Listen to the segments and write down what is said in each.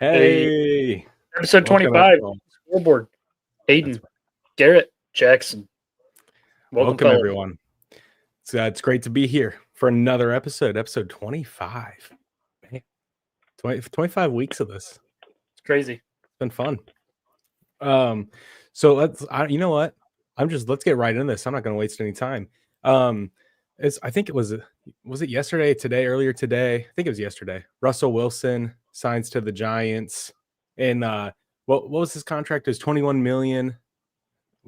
Hey, Episode welcome 25, everyone. Scoreboard. That's Hayden, Garrett, Jackson. Welcome, fellas. everyone. It's great to be here for another episode 25. Man, 25 weeks of this. It's crazy. It's been fun. So you know what? Let's get right into this. I'm not going to waste any time. I think it was it yesterday, earlier today? I think it was yesterday. Russell Wilson signs to the Giants, and what was his contract? It was $21 million.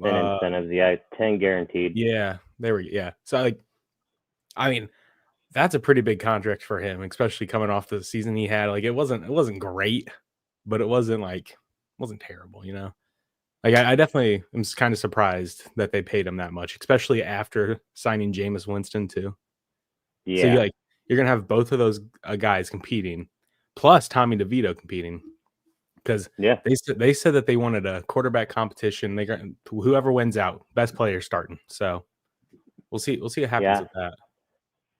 And incentives, 10 guaranteed. Yeah, there we go. Yeah. So that's a pretty big contract for him, especially coming off the season he had. Like it wasn't great, but it wasn't terrible, you know. Like I definitely am kind of surprised that they paid him that much, especially after signing Jameis Winston too. Yeah. So you're gonna have both of those guys competing, plus Tommy DeVito competing. Because they said that they wanted a quarterback competition. They got whoever wins out, best player starting. So we'll see what happens with that.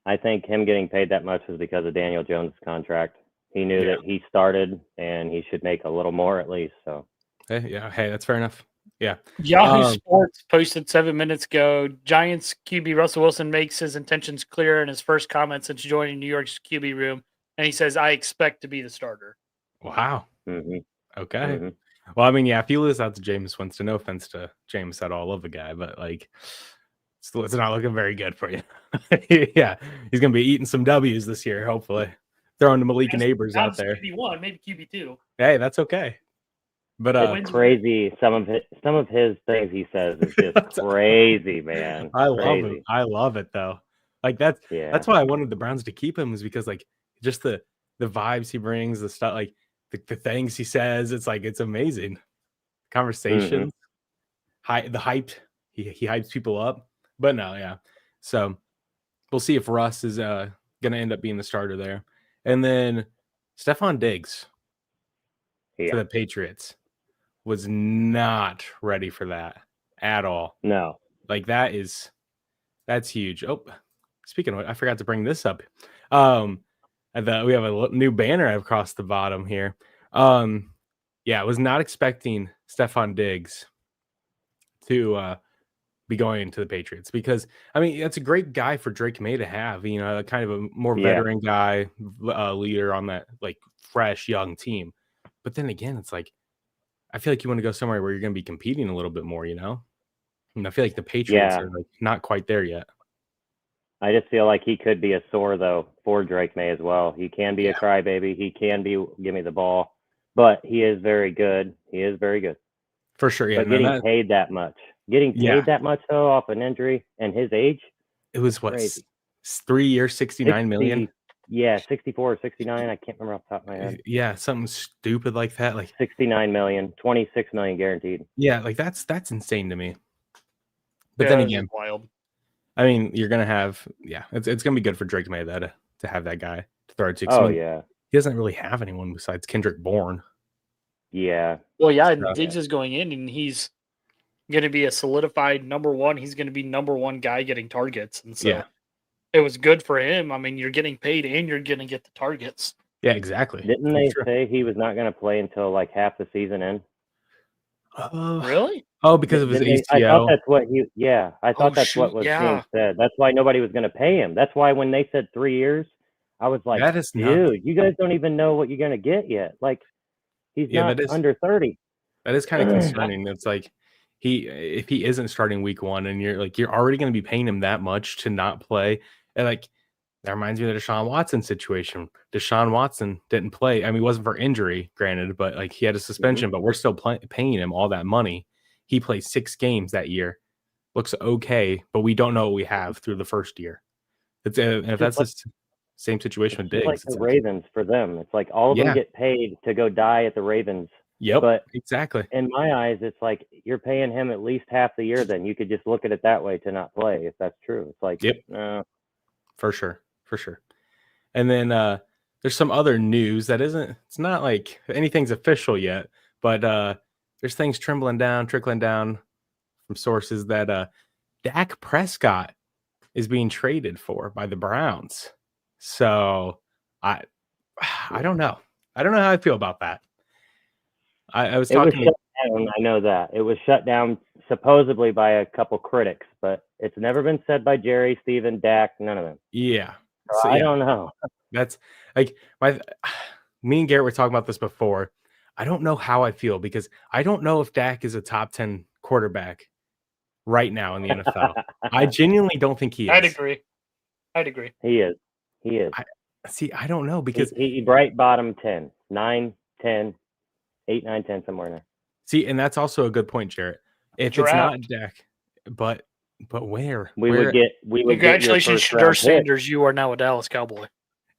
I think him getting paid that much was because of Daniel Jones' contract. He knew that he started and he should make a little more at least. So hey, that's fair enough. Yeah. Yahoo Sports posted 7 minutes ago. Giants QB Russell Wilson makes his intentions clear in his first comment since joining New York's QB room, and he says, "I expect to be the starter." Wow. Mm-hmm. Okay. Mm-hmm. Well, if you lose out to Jameis Winston, no offense to Jameis at all, love the guy, but it's not looking very good for you. Yeah, he's gonna be eating some W's this year, hopefully. Throwing the Malik Neighbors out there. QB1, maybe QB2. Hey, that's okay. But it's crazy. Some of his things he says is just crazy, man. Love him. I love it though. That's why I wanted the Browns to keep him, is because just the vibes he brings, the stuff the things he says, it's amazing. Conversations, the hype, he hypes people up. But no, yeah. So we'll see if Russ is gonna end up being the starter there. And then Stephon Diggs for the Patriots was not ready for that at all. No. That's huge. Oh, speaking of it, I forgot to bring this up. We have a new banner across the bottom here. I was not expecting Stephon Diggs to be going to the Patriots, because that's a great guy for Drake May to have, kind of a more veteran guy, leader on that fresh young team. But then again, it's I feel like you want to go somewhere where you're going to be competing a little bit more, and I feel like the Patriots are not quite there yet. I just feel like he could be a sore, though, for Drake May as well. He can be a crybaby. He can be give me the ball, but he is very good. He is very good. For sure, yeah. But getting paid that much. That much, though, off an injury and his age? It was, 3 years, $69 million? Yeah, 64 or 69. I can't remember off the top of my head. Yeah, something stupid like that. $69 million, $26 million guaranteed. Yeah, that's insane to me. But then again, wild. You're going to have, it's going to be good for Drake May to have that guy to throw it to. Oh, yeah. He doesn't really have anyone besides Kendrick Bourne. Yeah. Well, Diggs is going in, and he's going to be a solidified number one. He's going to be number one guy getting targets. And so it was good for him. You're getting paid and you're going to get the targets. Yeah, exactly. Didn't they say he was not going to play until half the season in? Really? Oh, because of his ACL. I thought that's what what was being said. That's why nobody was going to pay him. That's why when they said 3 years, I was like, dude, you guys don't even know what you're going to get yet. He's not under 30. That is kind of concerning. It's if he isn't starting week one, and you're already going to be paying him that much to not play, and that reminds me of the Deshaun Watson situation. Deshaun Watson didn't play. He wasn't for injury, granted, but he had a suspension, but we're still paying him all that money. He played 6 games that year. Looks okay, but we don't know what we have through the first year. If that's the same situation with Diggs. It's the Ravens for them. It's all of them get paid to go die at the Ravens. Yep, but exactly. In my eyes, it's you're paying him at least half the year. Then you could just look at it that way to not play, if that's true. It's for sure. And then there's some other news that it's not anything's official yet, but there's things trickling down from sources that Dak Prescott is being traded for by the Browns. So I don't know. I don't know how I feel about that. I was talking. It was shut down, I know that. It was shut down supposedly by a couple critics, but it's never been said by Jerry, Steven, Dak, none of them. Yeah. So I don't know. That's like me and Garrett were talking about this before. I don't know how I feel because I don't know if Dak is a top 10 quarterback right now in the NFL. I genuinely don't think he is. I'd agree. He is. I don't know because he right bottom 10, 9, 10, 8, 9, 10, somewhere in there. See, and that's also a good point, Jarrett. If it's not Dak, but where? Congratulations, Shedeur Sanders. You are now a Dallas Cowboy.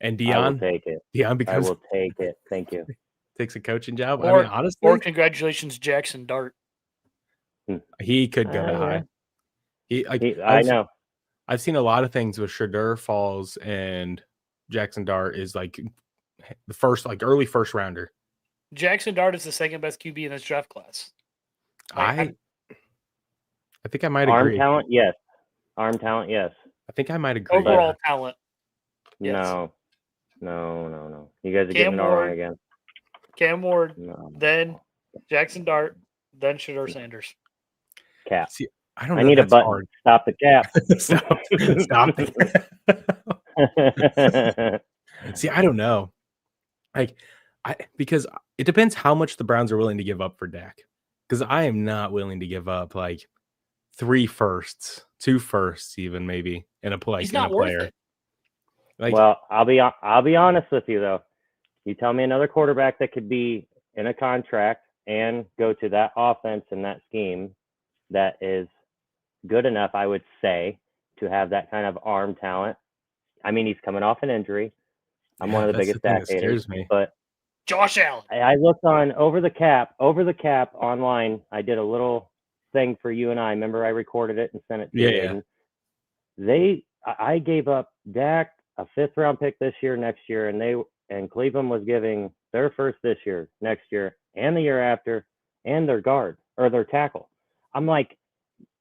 And Deion? I will take it. Deion because I will take it. Thank you. Takes a coaching job. Or, I mean, honestly. Or congratulations, Jackson Dart. He could go to high. I know. I've seen a lot of things with Shedeur Falls and Jackson Dart is like the first, like early first rounder. Jackson Dart is the second best QB in this draft class. I think I might agree. Arm talent, yes. Arm talent, yes. I think I might agree. Overall talent. Yes. No. You guys are getting it all wrong again. Cam Ward, then Jackson Dart, then Shedeur Sanders. Cap. See, I don't know. I need a button. Hard. Stop the cap. Stop the cap. See, I don't know. Because it depends how much the Browns are willing to give up for Dak. Because I am not willing to give up like 3 firsts, 2 firsts, even maybe in a play. He's not worth it. Well, I'll be honest with you though. You tell me another quarterback that could be in a contract and go to that offense and that scheme that is good enough, I would say, to have that kind of arm talent. I mean, he's coming off an injury. I'm one of the biggest Dak haters, but Josh Allen. I looked on over the cap online. I did a little thing for you and I. Remember, I recorded it and sent it to you. I gave up Dak a 5th round pick this year, next year, and Cleveland was giving their first this year, next year, and the year after, and their guard or their tackle. I'm like,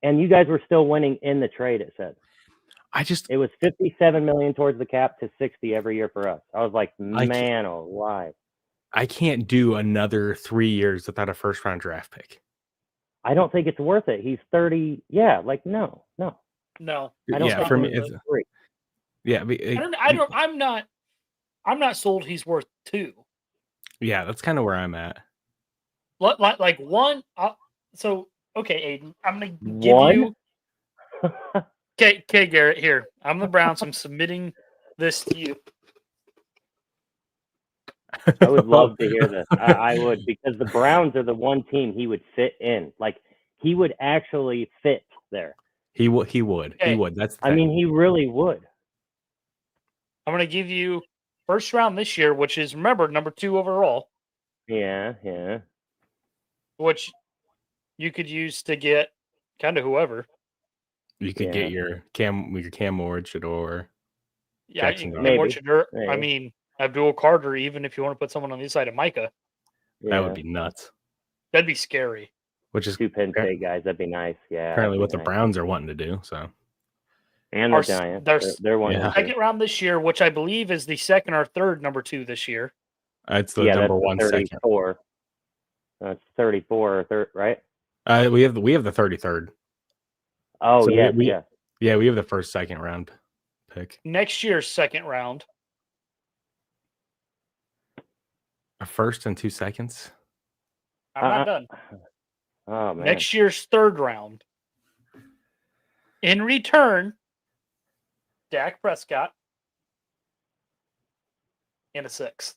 and you guys were still winning in the trade. It said. It was $57 million towards the cap to $60 every year for us. I was like, man, alive. I can't do another 3 years without a first round draft pick. I don't think it's worth it. He's 30. Yeah, like no. I don't. Yeah, for me, it's 3. Yeah, I'm not sold. He's worth 2. Yeah, that's kind of where I'm at. Like 1. So okay, Aiden, I'm gonna give you. Okay, Garrett. Here, I'm the Browns. I'm submitting this to you. I would love to hear this. I would, because the Browns are the one team he would fit in. Like he would actually fit there. He would. Okay. He would. That's. I mean, he really would. I'm going to give you first round this year, which is, remember, number 2 overall. Yeah. Which you could use to get kind of whoever. You could get your Cam Ward, Shedeur. Yeah, Shedeur. I mean, Abdul Carter, even if you want to put someone on the side of Micah. That would be nuts. That'd be scary. Which is 2 Penn State guys. That'd be nice. Yeah. Apparently what the Browns are wanting to do. So. And the Giants. They're one. Second round this year, which I believe is the second or third number 2 this year. It's the number 1 34. That's 34 or 3rd, right? We have the 33rd. Oh, so yeah. We have the first, second round pick. Next year's second round. A first and 2 seconds. I'm not done. Oh man. Next year's 3rd round. In return, Dak Prescott and a 6th.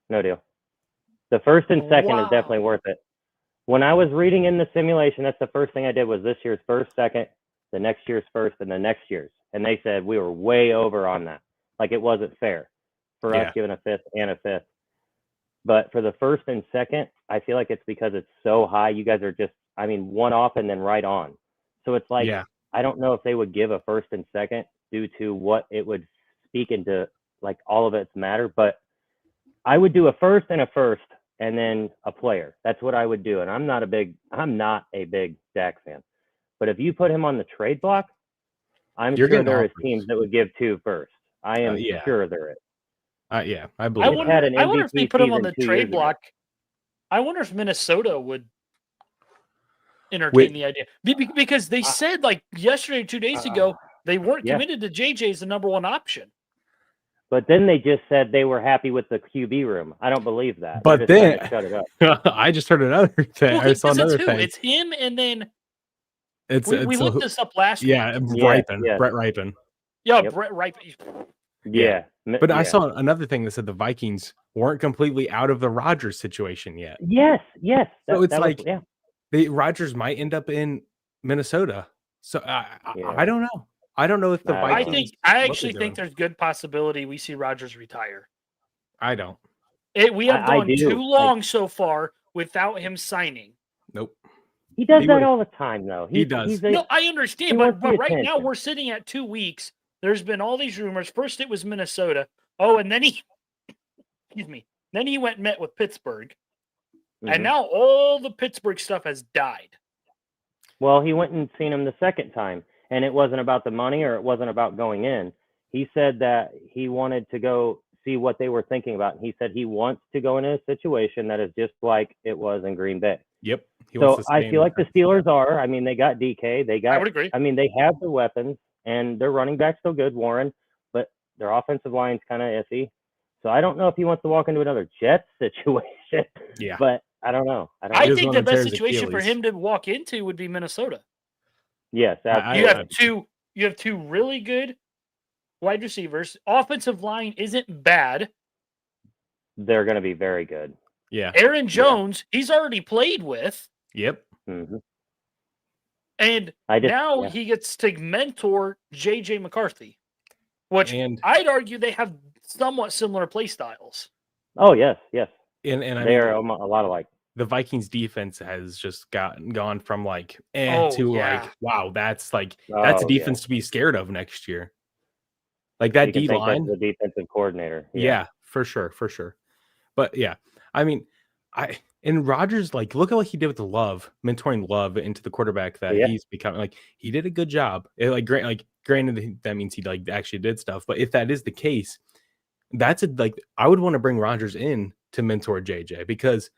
No deal. The first and second is definitely worth it. When I was reading in the simulation, that's the first thing I did was this year's first, second, the next year's first, and the next year's. And they said we were way over on that. Like it wasn't fair for us giving a 5th and a 5th. But for the first and second, I feel like it's because it's so high. You guys are just, one off and then right on. So it's like, I don't know if they would give a first and second due to what it would speak into, like all of its matter. But I would do a first and then a player. That's what I would do. And I'm not a big Dak fan. But if you put him on the trade block, I'm sure there is teams that would give 2 first. I am sure there is. I believe. I wonder if they put him on the trade block I wonder if Minnesota would entertain the idea. Because they said, like, yesterday, 2 days ago, they weren't committed to JJ as the number one option. But then they just said they were happy with the QB room. I don't believe that. But then shut it up. I just heard another thing. Well, I saw another thing. It's him, and then we looked this up last week. Ripon. Brett Ripon. Yeah, yep. Brett Ripon. Yeah. But I saw another thing that said the Vikings weren't completely out of the Rodgers situation yet. Yes. So it's like Rodgers might end up in Minnesota. So I don't know. I don't know if the Vikings. I actually think there's good possibility we see Rodgers retire. I don't. We have gone too long so far without him signing. Nope. He does that all the time, though. He does. No, I understand, but right now we're sitting at 2 weeks. There's been all these rumors. First, it was Minnesota. Oh, and then Then he went and met with Pittsburgh, and now all the Pittsburgh stuff has died. Well, he went and seen him the second time, and it wasn't about the money or it wasn't about going in. He said that he wanted to go see what they were thinking about. He said he wants to go in a situation that is just like it was in Green Bay. Yep. So I feel like the Steelers are. I mean, they got DK. I would agree. I mean, they have the weapons, and their running back's still good, Warren, but their offensive line's kind of iffy. So I don't know if he wants to walk into another Jets situation. Yeah. But I don't know. I think the best situation for him to walk into would be Minnesota. Yes, absolutely. You have two really good wide receivers. Offensive line isn't bad. They're going to be very good. Yeah. Aaron Jones, he's already played with. Yep. Mm-hmm. And now he gets to mentor J.J. McCarthy, which I'd argue they have somewhat similar play styles. Oh, yes. And they are a lot alike. The Vikings defense has just gone from like like, wow, that's a defense to be scared of next year. Like that D line, the defensive coordinator. Yeah, for sure. But yeah, I mean, and Rodgers, like, look at what he did with the Love, mentoring Love into the quarterback that he's becoming. Like, he did a good job. Granted, that means he like actually did stuff. But if that is the case, I would want to bring Rodgers in to mentor JJ because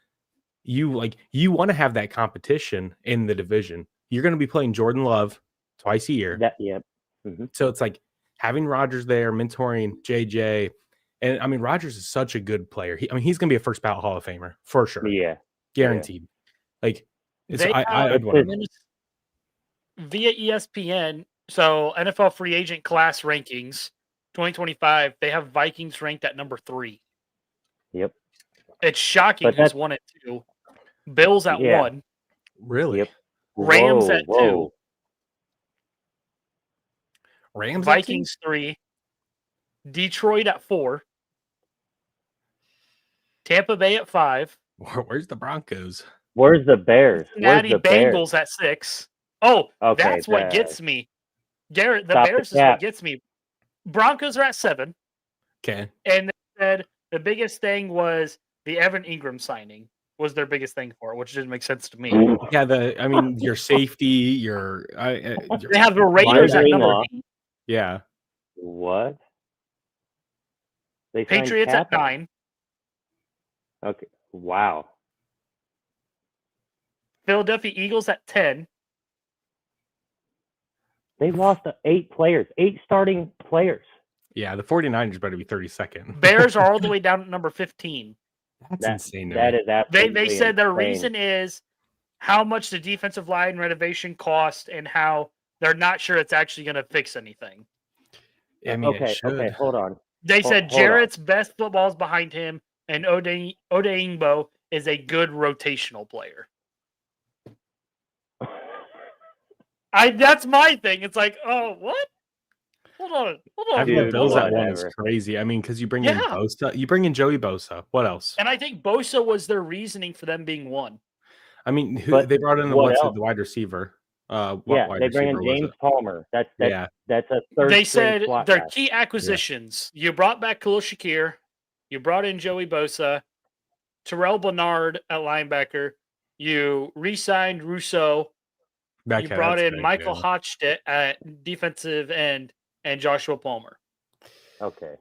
you want to have that competition in the division. You're going to be playing Jordan Love twice a year. Mm-hmm. So it's like having Rodgers there, mentoring JJ. And I mean, Rodgers is such a good player. He's going to be a first ballot Hall of Famer for sure. Yeah. Guaranteed. Yeah. Like, I'd want to via ESPN. So NFL free agent class rankings 2025, they have Vikings ranked at number 3. Yep. It's shocking who's 1 and 2. Bills at 1. Really? Yep. Rams at 2. Rams Vikings 3. Detroit at 4. Tampa Bay at 5. Where's the Broncos? Where's the Bears? Cincinnati Bengals at 6. Oh, okay, that's what gets me. Garrett, the Bears is what gets me. Broncos are at 7. Okay. And they said the biggest thing was the Evan Ingram signing was their biggest thing for it, which didn't make sense to me. Yeah, your safety, they have the Raiders at number 8. Yeah. What? They Patriots at 9. Okay. Wow. Philadelphia Eagles at 10. They lost 8 players, 8 starting players. Yeah, the 49ers better be 32nd. Bears are all the way down at number 15. That's insane. That is absolutely They said their reason is how much the defensive line renovation cost and how they're not sure it's actually going to fix anything. I mean, okay, hold on. They said Jarrett's best football is behind him, and Odeingbo is a good rotational player. That's my thing. It's like, oh, what? Hold on. Having the Bills at 1 is crazy. I mean, because you bring in Bosa, you bring in Joey Bosa. What else? And I think Bosa was their reasoning for them being 1. I mean, they brought in the wide receiver. They bring in James Palmer. That's a third. They said their key acquisitions. Yeah. You brought back Khalil Shakir. You brought in Joey Bosa, Terrell Bernard at linebacker. You re-signed Russo. You brought in Michael Hodgett at defensive end and Joshua Palmer. Okay.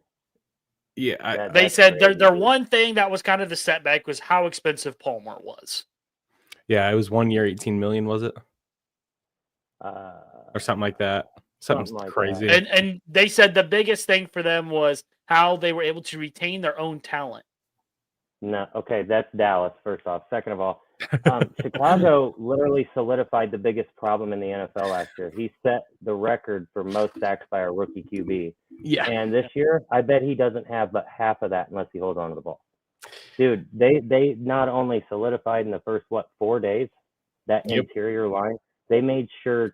Yeah, they said their one thing that was kind of the setback was how expensive Palmer was. Yeah, it was 1 year, 18 million, was it? Or something like that. Something like crazy. That. And they said the biggest thing for them was how they were able to retain their own talent. No, okay, that's Dallas, first off. Second of all, Chicago literally solidified the biggest problem in the NFL last year. He set the record for most sacks by a rookie QB. Yeah. And this year, I bet he doesn't have but half of that unless he holds on to the ball. Dude, they not only solidified in the first, 4 days, that interior line, they made sure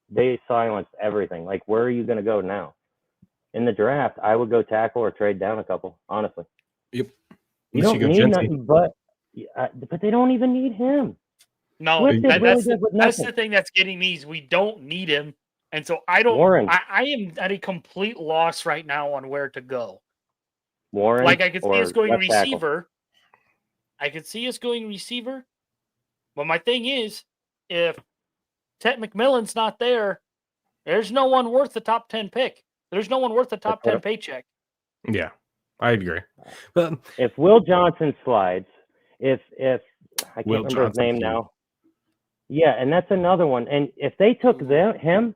they silenced everything. Like, where are you going to go now? In the draft, I would go tackle or trade down a couple, honestly. Yep. You don't need nothing but they don't even need him. No, that's the thing that's getting me is we don't need him. And so I am at a complete loss right now on where to go. Warren, like I could see us going receiver. I could see us going receiver. But my thing is, if Ted McMillan's not there, there's no one worth the top 10 pick. There's no one worth the top 10 paycheck. Yeah, I agree. But if Will Johnson slides, if I can't remember his name now. Yeah, and that's another one. And if they took him,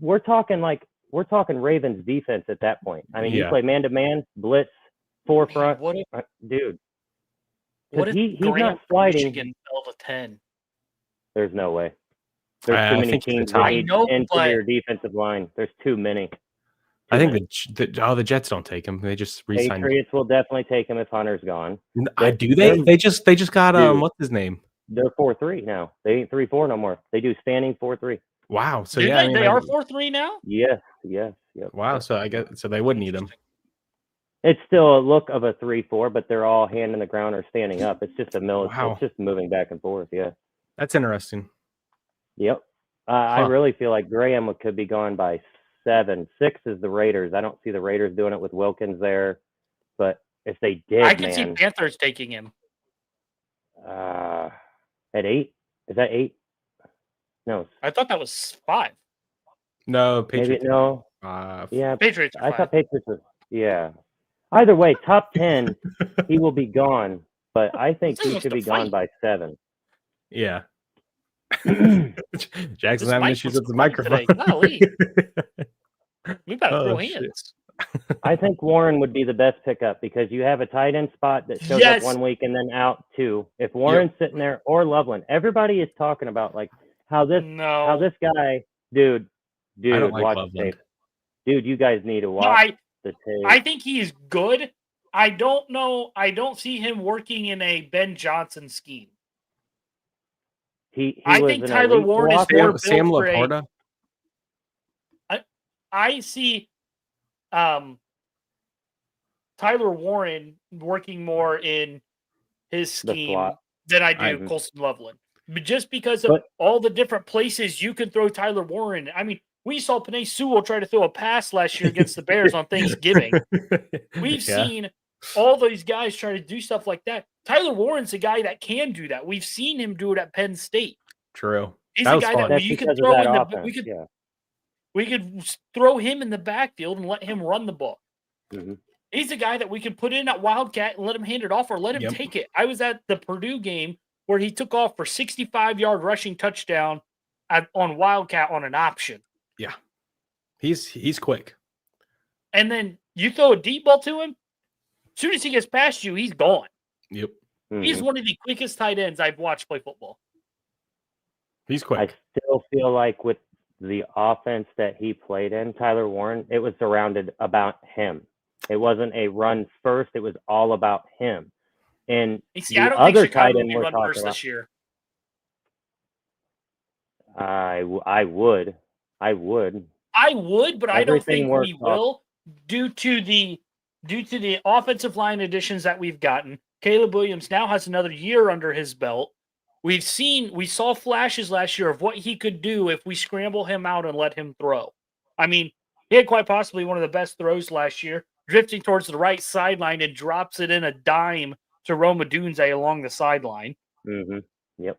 we're talking Ravens defense at that point. I mean, you play man-to-man, blitz, forefront. Dude. What if he's not sliding. Michigan fell to 10? There's no way. There's too many teams that need interior defensive line. There's too many. I think the Jets don't take him. They just re-signed. Patriots will definitely take him if Hunter's gone. Do they? They just got what's his name? They're 4-3 now. They ain't 3-4 no more. They do standing 4-3. Wow. So they are 4-3 now? Yes. Wow. So I guess they would need him. It's still a look of a 3-4, but they're all hand in the ground or standing up. It's just it's just moving back and forth. Yeah. That's interesting. Yep. I really feel like Graham could be gone by 7. 6 is the Raiders. I don't see the Raiders doing it with Wilkins there, but if they did, I can see Panthers taking him. At 8? Is that 8? No. I thought that was 5. No, Patriots. Maybe, no. Yeah, Patriots. I thought Patriots was. Yeah. Either way, top 10, he will be gone, but I think he should be gone by 7. Yeah. Jackson's having issues with the microphone. We better throw hands. I think Warren would be the best pickup because you have a tight end spot that shows up 1 week and then out 2. If Warren's sitting there or Loveland, everybody is talking about like how this guy, dude, watch the tape. Dude, you guys need to watch the tape. I think he is good. I don't know. I don't see him working in a Ben Johnson scheme. I think Tyler Warren is more built Sam Laporta. I see Tyler Warren working more in his scheme than I do Colston Loveland. But just because of all the different places you can throw Tyler Warren. I mean, we saw Penei Sewell try to throw a pass last year against the Bears on Thanksgiving. We've seen all these guys try to do stuff like that. Tyler Warren's a guy that can do that. We've seen him do it at Penn State. True. He's a guy that you could throw in the we could throw him in the backfield and let him run the ball. Mm-hmm. He's a guy that we could put in at Wildcat and let him hand it off or let him take it. I was at the Purdue game where he took off for 65-yard rushing touchdown on Wildcat on an option. Yeah. He's quick. And then you throw a deep ball to him, as soon as he gets past you, he's gone. Yep. Mm-hmm. He's one of the quickest tight ends I've watched play football. He's quick. I still feel like with the offense that he played in, Tyler Warren, it was surrounded about him. It wasn't a run first. It was all about him. And I don't think Chicago will be run first this year. I would, but I don't think we will due to the offensive line additions that we've gotten. Caleb Williams now has another year under his belt. We saw flashes last year of what he could do if we scramble him out and let him throw. I mean, he had quite possibly one of the best throws last year, drifting towards the right sideline and drops it in a dime to Roma Dunze along the sideline. Mm-hmm. Yep.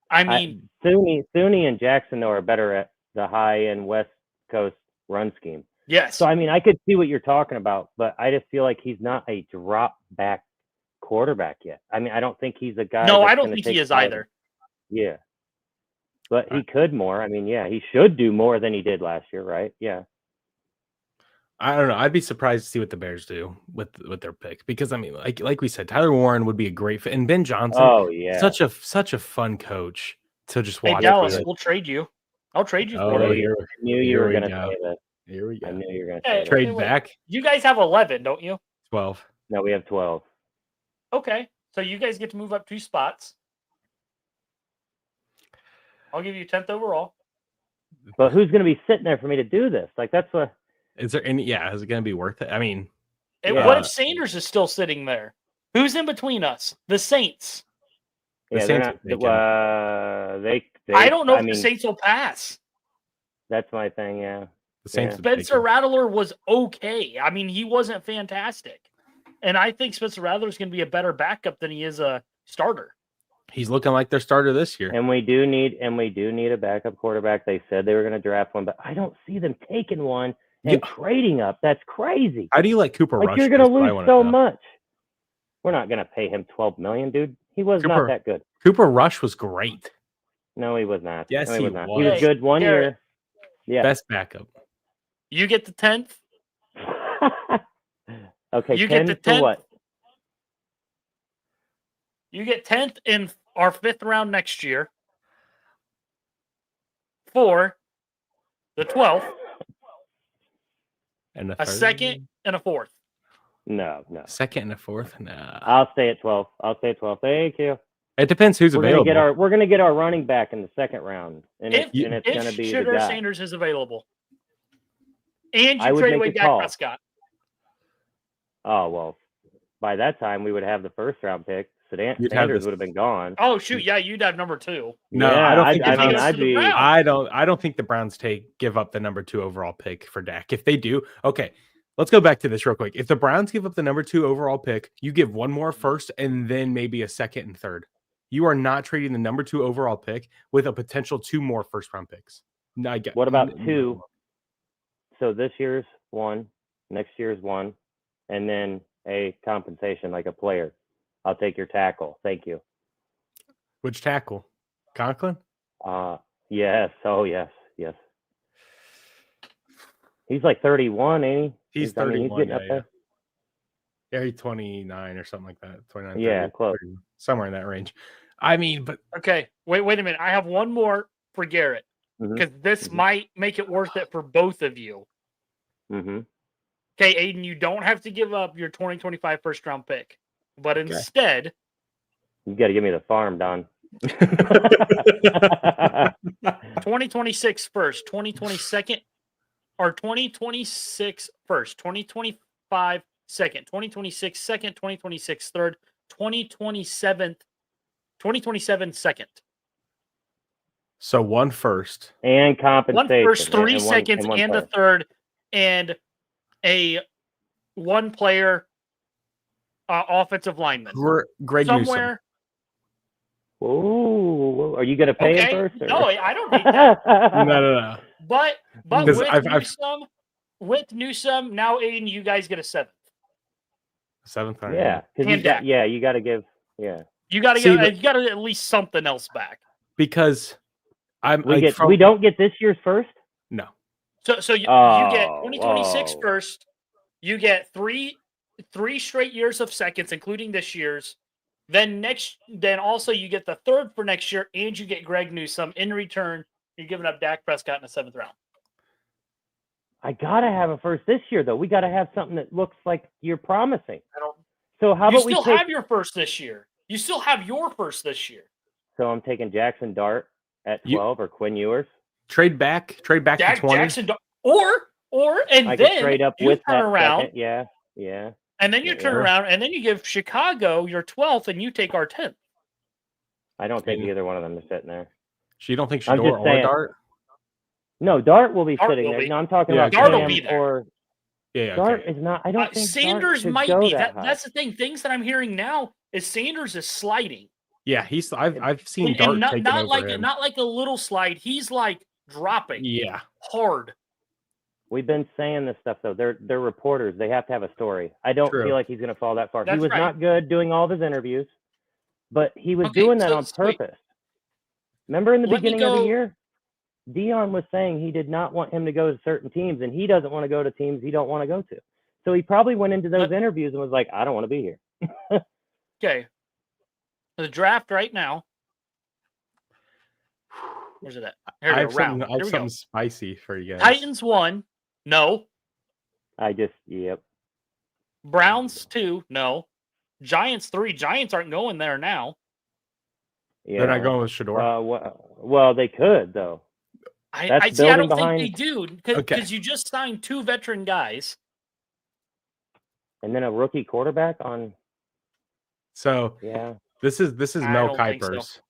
I mean, Thuney and Jackson are better at the high end West Coast run scheme. Yes. So, I mean, I could see what you're talking about, but I just feel like he's not a drop back quarterback yet. I mean, I don't think he's a guy. No, I don't think he is either. Yeah. But he could more. I mean, yeah, he should do more than he did last year, right? Yeah. I don't know. I'd be surprised to see what the Bears do with their pick, because I mean, like we said, Tyler Warren would be a great fit, and Ben Johnson. Oh yeah, such a fun coach to just watch. Hey Dallas, we'll trade you. I'll trade you for it. I knew you were going to say that. Here we go. I knew you were going to say trade back. You guys have 11, don't you? 12. No, we have 12. Okay, so you guys get to move up 2 spots. I'll give you 10th overall. But who's going to be sitting there for me to do this? Like, that's what. Is there any? Yeah, is it going to be worth it? I mean, what if Sanders is still sitting there? Who's in between us? The Saints. Yeah, Saints I don't know if the Saints will pass. That's my thing. Yeah. The Saints. Spencer Rattler was okay. I mean, he wasn't fantastic, and I think Spencer Rattler is going to be a better backup than he is a starter. He's looking like their starter this year. And we do need a backup quarterback. They said they were going to draft one, but I don't see them taking one and trading up. That's crazy. How do you like Cooper Rush? You're going to lose so much. We're not going to pay him $12 million, dude. He was not that good. Cooper Rush was great. No, he was not. Yes, he was. He was good one year. Yeah. Best backup. You get the 10th. Okay, you 10 get the 10th. For what? You get 10th in our 5th round next year for the 12th. And a 2nd and a 4th. No. 2nd and a 4th? No. I'll stay at 12. Thank you. It depends who's available. We're going to get our running back in the 2nd round. And it's going to be the guy. Sanders is available. And you trade away Dak Prescott. Oh, well, by that time, we would have the 1st round pick. Sanders would have been gone. Oh, shoot. Yeah, you'd have number 2. No, yeah, I don't think the Browns give up the number 2 overall pick for Dak. If they do, okay, let's go back to this real quick. If the Browns give up the number 2 overall pick, you give one more 1st and then maybe a 2nd and 3rd. You are not trading the number 2 overall pick with a potential 2 more 1st round picks. What about 2? So this year's 1, next year's 1, and then a compensation like a player. I'll take your tackle. Thank you. Which tackle? Conklin? Yes. Oh, yes. He's like 31, ain't he? He's 31. He's getting up there. Yeah, he's 29 or something like that. 29. Yeah, 30, close. 30, somewhere in that range. I mean, but okay. Wait a minute. I have one more for Garrett because this might make it worth it for both of you. Mm-hmm. Okay, Aiden, you don't have to give up your 2025 1st round pick. But instead, you got to give me the farm, Don. 2026 first, 2022nd, or 2026 first, 2025 second, 2026 second, 2026 third, 2027 second. So 1 1st and compensation. 1 1st, 3 seconds, and a 3rd, and a 1 player. Offensive lineman. Greg somewhere. Newsome. Oh, are you going to pay him first? Or? No, I don't need that. No. But with Newsome, now Aiden, you guys get a 7th. 7th. Yeah, you got to give. Yeah, you got to at least something else back. Because we don't get this year's 1st. No. So you get 2026 first. You get three straight years of seconds, including this year's. Then also you get the 3rd for next year, and you get Greg Newsome. In return, you're giving up Dak Prescott in the 7th round. I gotta have a 1st this year, though. We gotta have something that looks like you're promising. So how about we have your 1st this year? You still have your 1st this year. So I'm taking Jackson Dart at 12 or Quinn Ewers. Trade back to 20. Jackson Dart, or then trade up with turn around. Second. Yeah. And then you turn around, and then you give Chicago your 12th, and you take our 10th. I don't think either one of them is sitting there. So you don't think Shador or Dart? No, Dart will be sitting there. No, I'm talking about Dart will be there. Dart is not. I don't think Sanders might be. That's the thing. Things that I'm hearing now is Sanders is sliding. Yeah, I've seen Dart taking over him. Not like a little slide. He's like dropping. Yeah, hard. We've been saying this stuff though. They're reporters. They have to have a story. I don't feel like he's going to fall that far. He was not good doing all of his interviews, but he was doing that on purpose. Remember in the beginning of the year, Dion was saying he did not want him to go to certain teams, and he doesn't want to go to teams he don't want to go to. So he probably went into those interviews and was like, I don't want to be here. Okay. The draft right now. Where's it at? Here I have something spicy for you guys. Titans 1. No. Yep. Browns 2. No. Giants 3. Giants aren't going there now. Yeah. They're not going with Shedeur. Well, they could though. I don't think they do because you just signed 2 veteran guys, and then a rookie quarterback on. So yeah, this is Mel Kiper's.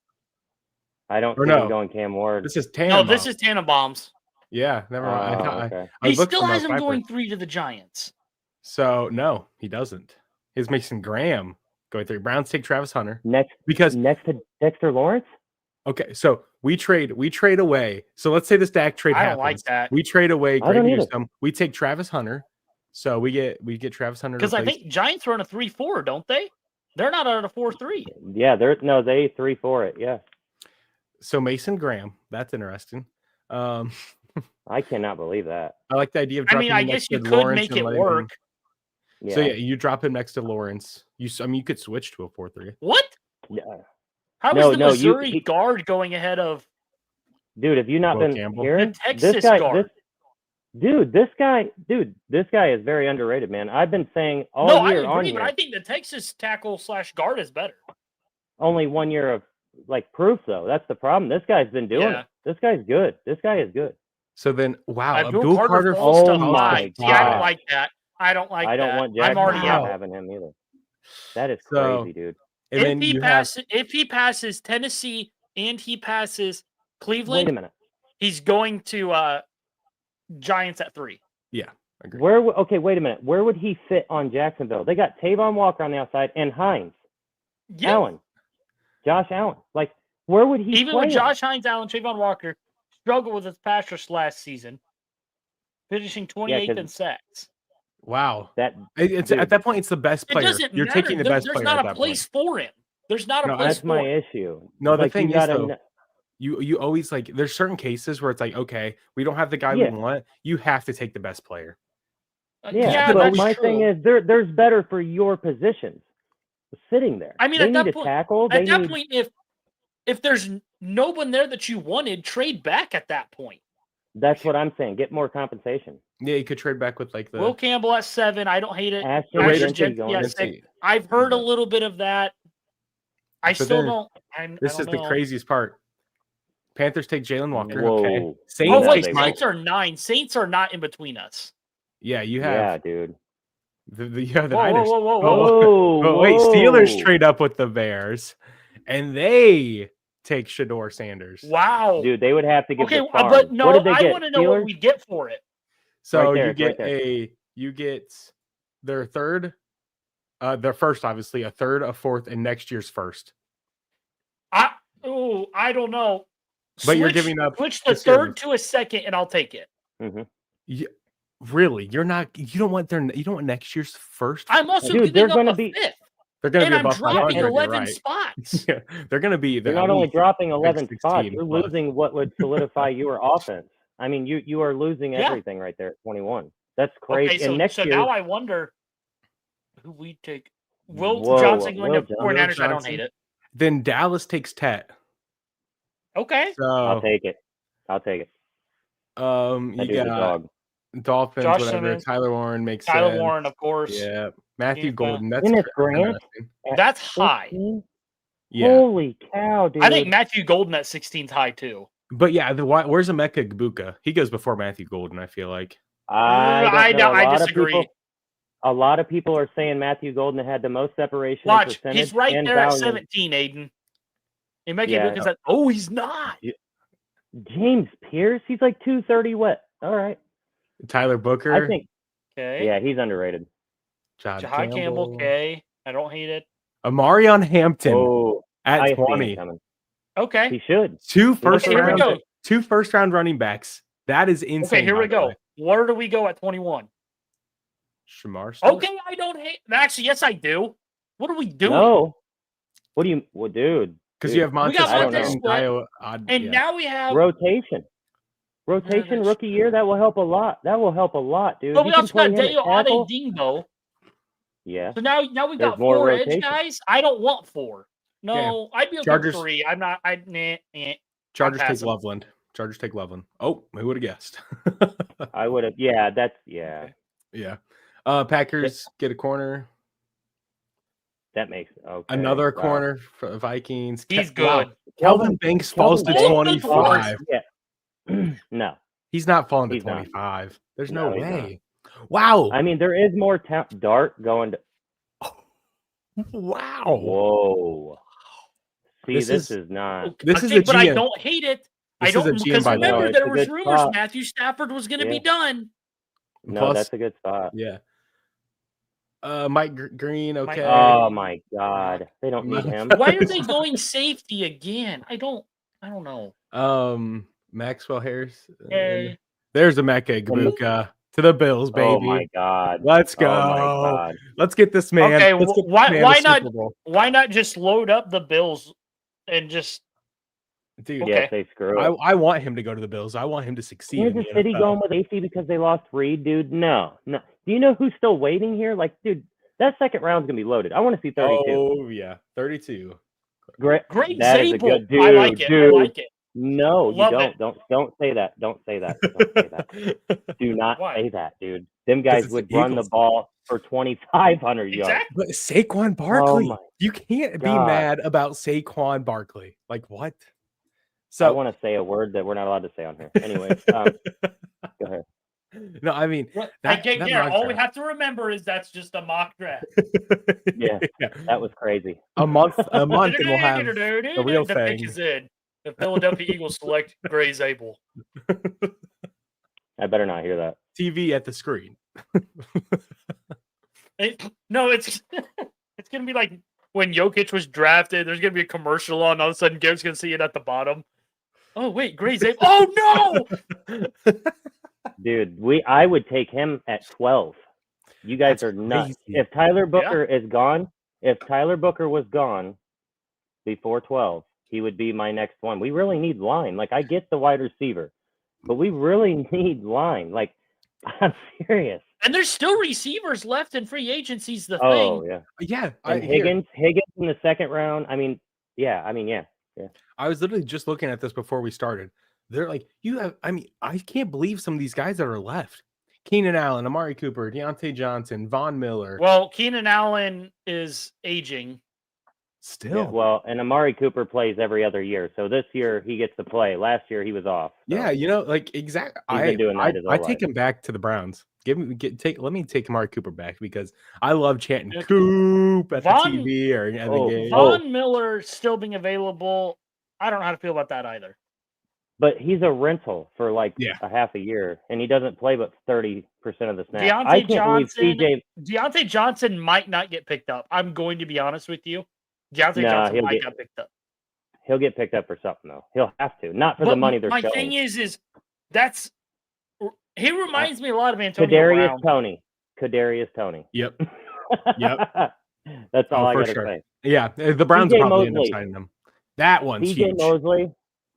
I don't think he's going Cam Ward. This is Tannenbaum. No, this is Tannenbaum's. Yeah, never mind. Okay. He still has him going 3 to the Giants. So no, he doesn't. He's Mason Graham going 3. Browns take Travis Hunter next to Dexter Lawrence. Okay, so we trade away. So let's say this Dak trade happens. I don't like that. We trade away Greg Newsome. We take Travis Hunter. So we get Travis Hunter. Because I think Giants run a 3-4, don't they? They're not on a 4-3. Yeah, they 3-4 it. Yeah. So Mason Graham, that's interesting. I cannot believe that. I like the idea of. I guess you could make it work. Yeah. So yeah, you drop him next to Lawrence. You could switch to a 4-3. What? Yeah. How is the Missouri guard going ahead of? Dude, have you not been hearing the Texas guard? This guy is very underrated, man. I've been saying all year on here. But I think the Texas tackle/guard is better. Only 1 year of proof though. That's the problem. This guy's been doing it. This guy's good. This guy is good. So then, wow, Abdul Carter. Oh my God. I don't like that. I don't want Jack I'm already out having him either. That is crazy, dude. And if he passes Tennessee and he passes Cleveland, wait a minute. He's going to Giants at 3. Yeah, agree. Wait a minute. Where would he fit on Jacksonville? They got Tavon Walker on the outside and Hines. Yeah. Josh Allen. Like, where would he Even with Josh Hines, Allen, Tavon Walker struggled with his pass rush last season, finishing 28th in sacks. Wow. At that point, it's the best player. You're taking the best player. There's not a place for him. There's not a place for him. That's my issue. No, the thing is, though, you always there's certain cases where it's like, okay, we don't have the guy we want. You have to take the best player. But my thing is, there's better for your positions sitting there. I mean, at that point, if there's no one there that you wanted, trade back at that point. That's what I'm saying. Get more compensation. Yeah, you could trade back with the Will Campbell at 7. I don't hate it. I've heard a little bit of that. I still don't. This is the craziest part. Panthers take Jalen Walker. Whoa. Okay. Saints are 9. Saints are not in between us. Yeah, you have. Yeah, dude. You have the Niners. Whoa. Wait, Steelers trade up with the Bears, and they take Shedeur Sanders. Wow, dude, they would have to get. Okay, but no, I want to know what we get for it. So you get their third, their first, obviously a third, a fourth, and next year's first. I don't know. But you're giving up. Switch the third to a second, and I'll take it. Mm-hmm. Yeah, really? You don't want next year's first. I'm also giving up a fifth. They're going to be I'm dropping 11 spots. Yeah, they're going to be. You're not only dropping 11 spots, you're losing what would solidify your offense. I mean, you are losing everything right there at 21. That's crazy. Okay, so, and next year, now I wonder who we take. Will Johnson going to 49ers? I don't hate it. Then Dallas takes Tet. Okay. So I'll take it. You got Dolphins, Josh whatever. Simmons, Tyler Warren makes sense. Tyler Warren, of course. Yeah. Matthew Golden. That's high. Yeah. Holy cow, dude. I think Matthew Golden at 16 is high too. But yeah, where's Emeka Egbuka? He goes before Matthew Golden, I feel like. I disagree. A lot of people are saying Matthew Golden had the most separation. Watch, he's right there at 17, Aiden. Emeka Egbuka's at, he's not. James Pierce, he's like 230 wet. All right. Tyler Booker. I think. Okay. Yeah, he's underrated. Jahad Campbell. Okay. I don't hate it. Amarion Hampton at 20. Okay. He should. Two first round running backs. That is insane. Okay, here we go. Where do we go at 21? Shamar. Okay, I don't hate. Actually, yes, I do. What are we doing? No. What do you? Well, dude. Because you have Montez Sweat, and now we have rotation. Rotation rookie year, that will help a lot. That will help a lot, dude. But we also got Dale Adedingbo. Yeah. So now we got 4 rotation. Edge guys. I don't want 4. No, I'd be okay with 3. I'm not. Chargers take Loveland. Chargers take Loveland. Oh, who would have guessed? I would have. Yeah, that's yeah. Yeah. Packers get a corner. That makes another corner for the Vikings. He's good. Wow. Kelvin Banks falls to 25. Yeah. No. He's not falling to 25. Not. There's no way. Wow. I mean, there is more Dart going to. Wow. Whoa. See, this is not. This is a GM. But I don't hate it. I don't because remember there was rumors Matthew Stafford was going to be done. No, plus, that's a good spot. Yeah. Mike Green, okay. Oh my God, they don't need him. Why are they going safety again? I don't know. Maxwell Harris. Hey. There's a Mecca Gabuka to the Bills, baby. Oh my God. Let's go. Oh my God. Let's get this man. Okay, why not just load up the Bills and just Dude, okay. Yes, they screw it. I want him to go to the Bills. I want him to succeed. Kansas City going with AC because they lost Reed, dude? No. Do you know who's still waiting here? Like, dude, that second round's gonna be loaded. I want to see 32. Oh yeah, 32. Great that is a good dude. I like it. Dude. I like it. No, Love you don't. It. Don't say that. Don't say that. Don't say that. Do not say that, dude. Them guys would run the ball for 2,500 yards. But Saquon Barkley, you can't be mad about Saquon Barkley. Like what? So I want to say a word that we're not allowed to say on here. Anyways, go ahead. No, I mean, all we have to remember is that's just a mock draft. yeah, that was crazy. A month, and we'll have the real thing. The pitch is in. The Philadelphia Eagles select Gray Zabel. I better not hear that. TV at the screen. It's gonna be like when Jokic was drafted. There's gonna be a commercial on. All of a sudden, Garrett's gonna see it at the bottom. Oh wait, Gray Zabel. Oh no! Dude, I would take him at 12. You guys are nuts. If Tyler Booker is gone, if Tyler Booker was gone before 12, he would be my next one. We really need line. Like, I get the wide receiver, but we really need line. Like, I'm serious. And there's still receivers left in free agency's the thing. Oh, yeah. Yeah. And Higgins in the second round. Yeah. I was literally just looking at this before we started. They're like, I can't believe some of these guys that are left. Keenan Allen, Amari Cooper, Deontay Johnson, Von Miller. Well, Keenan Allen is aging. Still. Yeah, well, and Amari Cooper plays every other year. So this year he gets to play. Last year he was off. So. Yeah, like exactly. I take him back to the Browns. Let me take Amari Cooper back because I love chanting Coop at the TV or at the game. Von Miller still being available. I don't know how to feel about that either. But he's a rental for a half a year, and he doesn't play but 30% of the snaps. Deontay Johnson might not get picked up. I'm going to be honest with you. Johnson might get picked up. He'll get picked up for something though. He'll have to, not for the money they're showing. My thing is he reminds me a lot of Antonio Brown. Kadarius Toney. Yep. That's all I gotta say. Yeah, the Browns probably end up signing him. That one's huge. Mosley.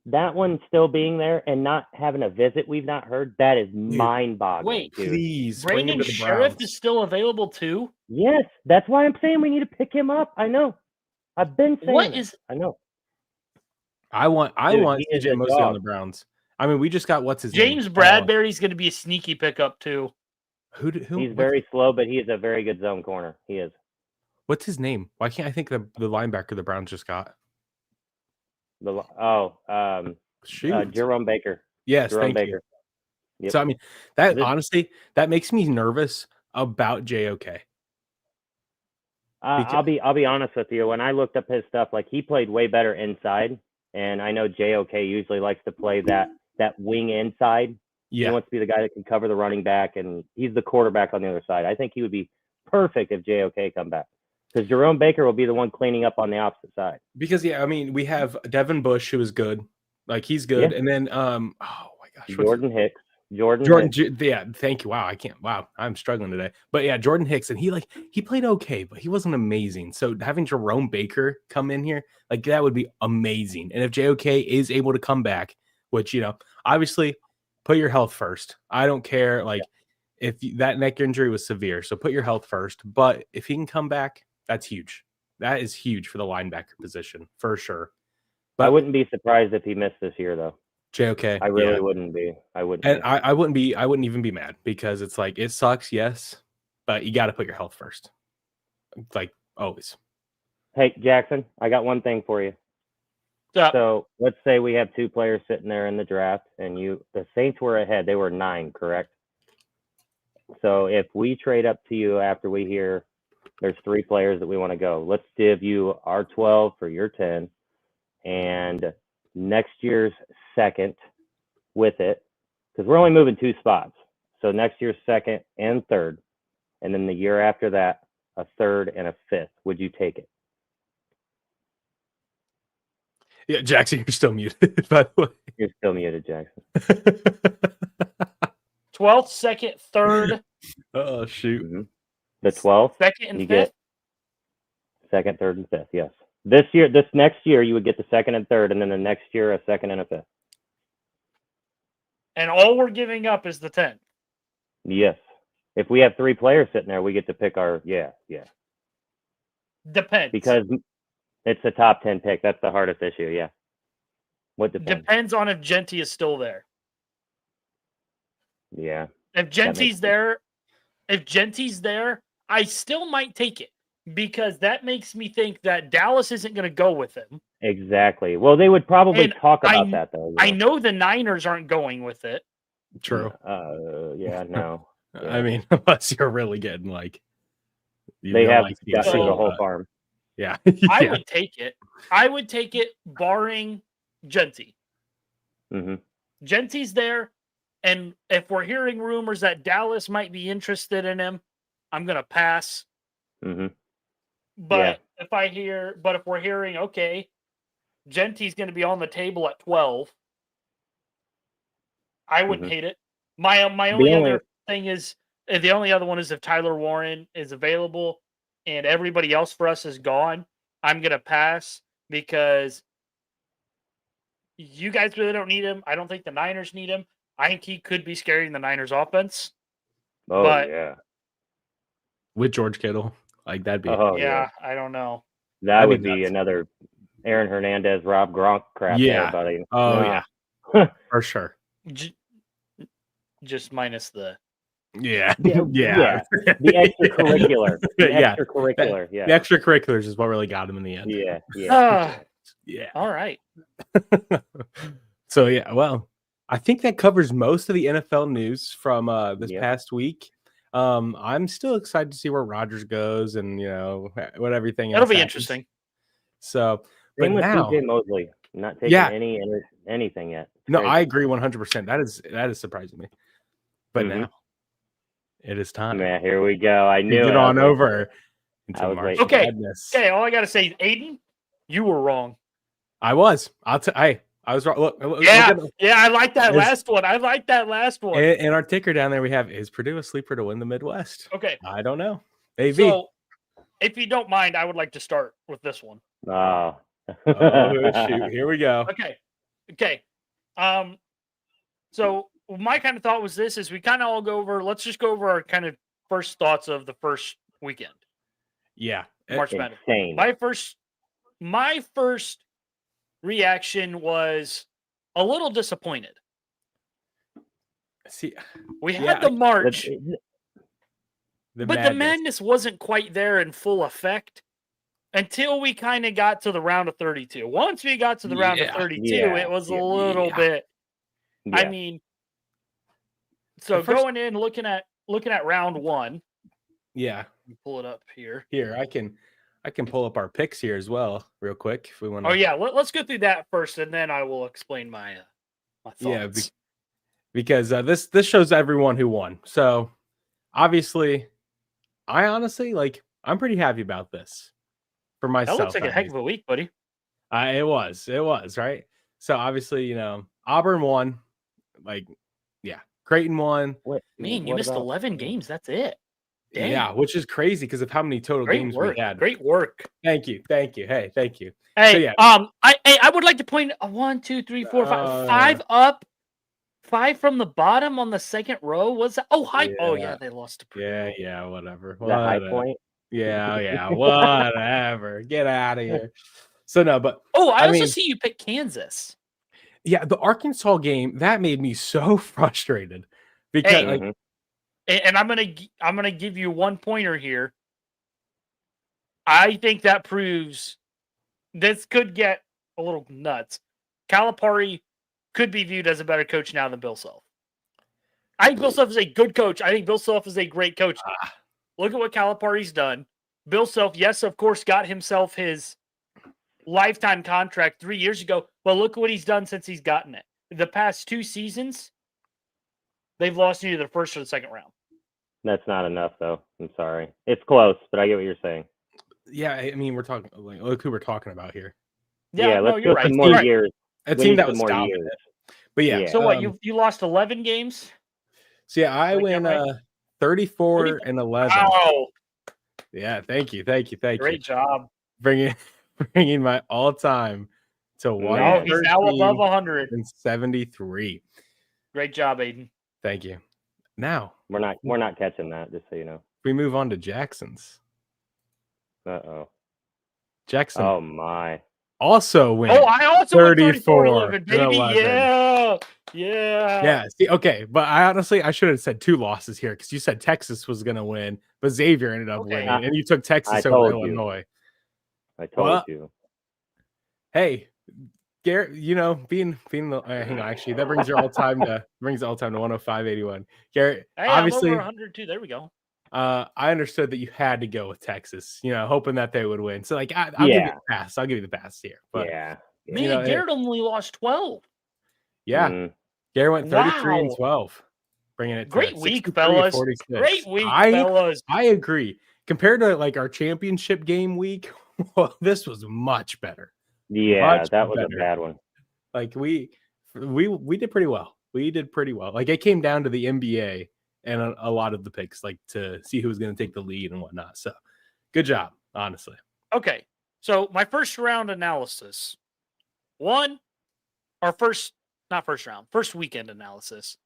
That one still being there and not having a visit we've not heard, that is mind-boggling. Wait, dude. Please. Brandon Sheriff is still available too? Yes, that's why I'm saying we need to pick him up. I know. I've been saying I know. I want CJ Mosley on the Browns. I mean, we just got what's his name? James Bradbury's going to be a sneaky pickup too. He's very slow, but he is a very good zone corner. He is. What's his name? Why can't I think the linebacker the Browns just got? Jerome Baker. Yes, Jerome Baker. Yep. So I mean, honestly, that makes me nervous about JOK. I'll be honest with you. When I looked up his stuff, like he played way better inside, and I know JOK usually likes to play that wing inside. Yeah, he wants to be the guy that can cover the running back, and he's the quarterback on the other side. I think he would be perfect if JOK come back. Because Jerome Baker will be the one cleaning up on the opposite side. Because I mean, we have Devin Bush who is good, like he's good, and then oh my gosh, Jordan Hicks. Jordan. Yeah, thank you. Wow, I'm struggling today. But yeah, Jordan Hicks, and he played okay, but he wasn't amazing. So having Jerome Baker come in here, like that would be amazing. And if JOK is able to come back, which obviously put your health first. I don't care if that neck injury was severe, so put your health first. But if he can come back, that's huge. That is huge for the linebacker position for sure. But I wouldn't be surprised if he missed this year, though. JOK. I really wouldn't be. I wouldn't. And I wouldn't be. I wouldn't even be mad because it's like it sucks, yes, but you got to put your health first, like always. Hey Jackson, I got one thing for you. So let's say we have 2 players sitting there in the draft, and the Saints were ahead. They were 9, correct? So if we trade up to you after we hear there's 3 players that we want to go, let's give you our 12 for your 10, and next year's second with it, because we're only moving 2 spots. So next year's second and third, and then the year after that, a third and a fifth. Would you take it? Yeah, Jackson, you're still muted, by the way. You're still muted, Jackson. 12th, second, third. Oh, shoot. Mm-hmm. The 12th, second and you fifth? get second, third, and fifth, yes. This next year, you would get the second and third, and then the next year, a second and a fifth. And all we're giving up is the 10. Yes. If we have 3 players sitting there, we get to pick our, Depends. Because it's the top 10 pick. That's the hardest issue, yeah. What depends? Depends on if Genty is still there. Yeah. If Genty's there, I still might take it because that makes me think that Dallas isn't going to go with him. Exactly. Well, they would probably talk about that, though. I know the Niners aren't going with it. True. Yeah, no. Yeah. I mean, unless you're really getting they have the whole farm. Yeah. I would take it. I would take it barring Genty. Mm-hmm. Genty's there. And if we're hearing rumors that Dallas might be interested in him, I'm going to pass. Mm-hmm. But if we're hearing, okay, Genty's going to be on the table at 12, I wouldn't hate it. My only other thing is, the only other one is if Tyler Warren is available and everybody else for us is gone, I'm going to pass because you guys really don't need him. I don't think the Niners need him. I think he could be scaring the Niners offense. Oh, yeah. With George Kittle. That'd be. Oh, yeah. I don't know. That would be another Aaron Hernandez, Rob Gronk crap. Yeah. There, buddy. Oh, yeah. For sure. Just minus the. Yeah. The extracurricular. Extracurricular. Yeah. The extracurriculars is what really got him in the end. Yeah. Yeah. All right. So, yeah. Well, I think that covers most of the NFL news from this past week. I'm still excited to see where Rodgers goes and what everything else. That'll be happens. interesting. So, but now DJ Mosley not taking anything yet. No, I agree 100%. That is surprising me. But now it is time. Yeah, here we go. I knew get on over. Okay. Okay. All I gotta say is, Aiden, you were wrong. I was. I was wrong. Look, I like that last one. And our ticker down there, we have, is Purdue a sleeper to win the Midwest? Okay. I don't know. Maybe. So, if you don't mind, I would like to start with this one. Oh, shoot. Here we go. Okay. So my kind of thought was this: is we kind of all go over. Let's just go over our kind of first thoughts of the first weekend. Yeah, March Madness. My first reaction was a little disappointed. See, we had the March, but the madness wasn't quite there in full effect until we kind of got to the round of 32. Once we got to the round of 32, it was a little bit. Yeah. I mean, so going in looking at round one. Yeah, pull it up here. Here, I can pull up our picks here as well, real quick, if we want to. Oh yeah, let's go through that first, and then I will explain my thoughts. Yeah, because this shows everyone who won. So obviously, I honestly I'm pretty happy about this for myself. That looks like a heck of a week, buddy. It was right. So obviously, Auburn won. Creighton won. Man, you missed 11 games. That's it. Dang. Yeah, which is crazy because of how many total games we had. Great work. Thank you. Hey, thank you. Hey, so, yeah. I would like to point 1, 2, 3, 4, 5, 5 up, 5 from the bottom on the second row. Was that? Oh, high. Yeah. Oh, yeah, they lost to Purdue. Yeah, whatever. The high point. Yeah, whatever. Get out of here. So no, but I also see you pick Kansas. Yeah, the Arkansas game that made me so frustrated because and I'm gonna give you 1 pointer here. I think that proves this could get a little nuts. Calipari could be viewed as a better coach now than Bill Self. I think Bill Self is a good coach. I think Bill Self is a great coach. Look at what Calipari's done. Bill Self, yes, of course, got himself his lifetime contract 3 years ago, but look what he's done since he's gotten it. The past 2 seasons, they've lost either the first or the second round. That's not enough, though. I'm sorry. It's close, but I get what you're saying. Yeah, I mean, we're talking like look who we're talking about here. Yeah, let's go some more years. A team that was dominant. But yeah. So what? You lost 11 games. So yeah, I win 34 and 11. Wow. Yeah, thank you. Great job. Bringing my all-time to 1. He's now above 100 and 73. Great job, Aiden. Thank you. Now we're not catching that, just so you know. We move on to Jackson's. Jackson. Oh my. Also win. I also 34 win 34-11, baby. 11. Yeah. See, okay, but I should have said 2 losses here because you said Texas was going to win, but Xavier ended up winning, and you took Texas over Illinois. I told you. Hey, Garrett, being the hang on, actually, that brings your all-time to 105.81. Garrett, hey, obviously I'm over 102. There we go. I understood that you had to go with Texas, hoping that they would win. So, I'll give you the pass. I'll give you the pass here. But man, Garrett only lost 12. Yeah, Garrett went 33 and 12, bringing it. Great week, fellas. Great week, fellas. I agree. Compared to our championship game week, well, this was much better. Yeah, that was a bad one. We did pretty well. It came down to the NBA. And a lot of the picks, to see who was going to take the lead and whatnot. So, good job, honestly. Okay, so my first round analysis. First weekend analysis.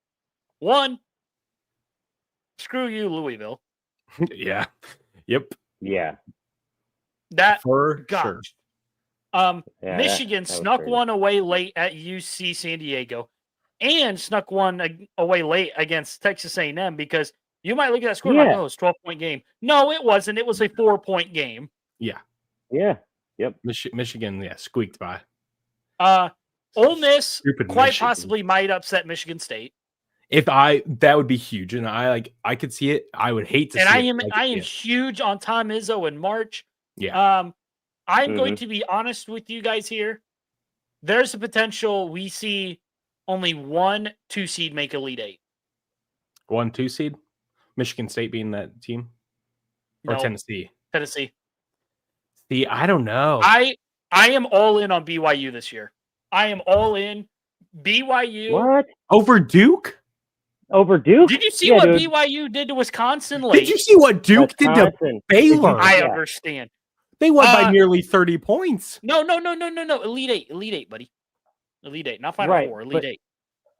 1, screw you, Louisville. Yeah. Yep. Yeah. That for sure. Michigan snuck one away late at UC San Diego. And snuck one away late against Texas A&M because you might look at that score like, it's a 12-point game. No, it wasn't. It was a 4-point game. Yeah. Yeah. Yep. Michigan, squeaked by. Ole Miss possibly might upset Michigan State. That would be huge, and I could see it. I would hate to. And I am huge on Tom Izzo in March. Yeah. I'm going to be honest with you guys here. There's a potential we see only 1 2-seed make Elite 8. 1 2-seed? Michigan State being that team? Or no, Tennessee? Tennessee. See, I don't know. I am all in on BYU this year. I am all in. BYU. What? Over Duke? Over Duke? Did you see what BYU did to Wisconsin late? Did you see what Duke did to Baylor? I understand. They won by nearly 30 points. No. Elite 8, buddy. Elite 8, not Final 4. Elite 8.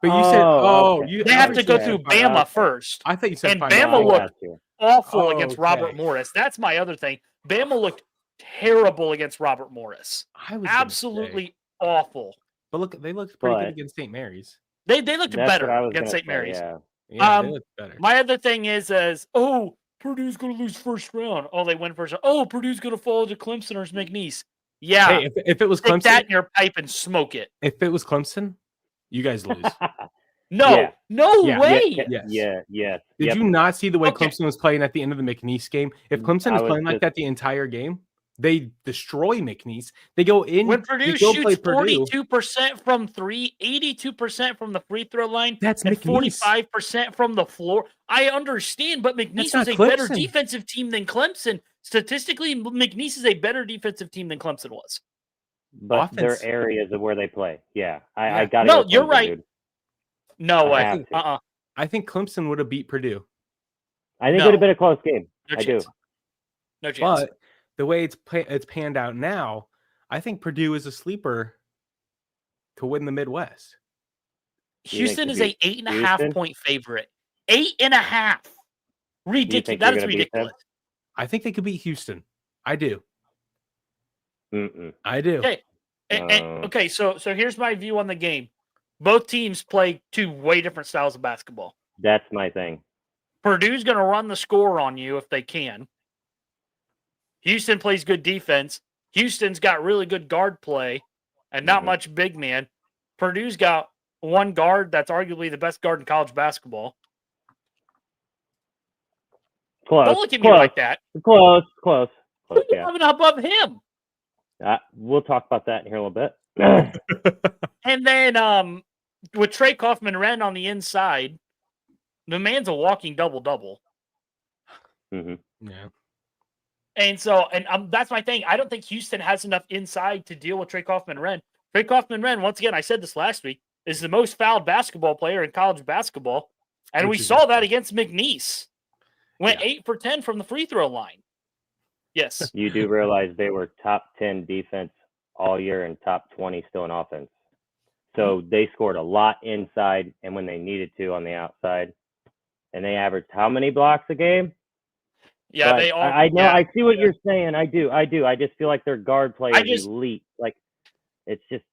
But you said, they have to go through Bama first. I thought you said and Bama looked awful against Robert Morris. That's my other thing. Bama looked terrible against Robert Morris. Absolutely awful. But they looked pretty good against St. Mary's. They looked better against St. Mary's. Yeah, they looked better. My other thing is Purdue's going to lose first round. They win first round. Purdue's going to fall to Clemson or McNeese. Yeah. Hey, if it was Clemson, take that in your pipe and smoke it. If it was Clemson, you guys lose. No way. Yeah. Did you not see the way Clemson was playing at the end of the McNeese game? If Clemson was playing like that the entire game, they destroy McNeese. They go in. When Purdue shoots 42% from 3, 82% from the free throw line, that's and McNeese. 45% from the floor. I understand, but McNeese is a better defensive team than Clemson. Statistically, McNeese is a better defensive team than Clemson was. But there are areas of where they play. Yeah, I got it. No, you're right. Dude. No way. I think Clemson would have beat Purdue. I think it would have been a close game. No I chance. do. No chance. But the way it's panned out now, I think Purdue is a sleeper to win the Midwest. Houston is a 8.5 point favorite. 8.5. Ridiculous. That is ridiculous. I think they could beat Houston. I do. I do. Okay. Okay. So here's my view on the game. Both teams play two way different styles of basketball. That's my thing. Purdue's going to run the score on you if they can. Houston plays good defense. Houston's got really good guard play and not much big man. Purdue's got one guard that's arguably the best guard in college basketball. Close. Don't look at me like that. Close. Who's above him? We'll talk about that in here a little bit. And then with Trey Kaufman-Renn on the inside, the man's a walking double-double. Yeah. And so, that's my thing. I don't think Houston has enough inside to deal with Trey Kaufman-Renn. Trey Kaufman-Renn, once again, I said this last week, is the most fouled basketball player in college basketball. And we saw that against McNeese. Went 8 for 10 from the free throw line. Yes. You do realize they were top 10 defense all year and top 20 still in offense. So they scored a lot inside and when they needed to on the outside. And they averaged how many blocks a game? Yeah, but they all. I know. Yeah, I see what you're saying. I do. I just feel like their guard play is elite. Like it's just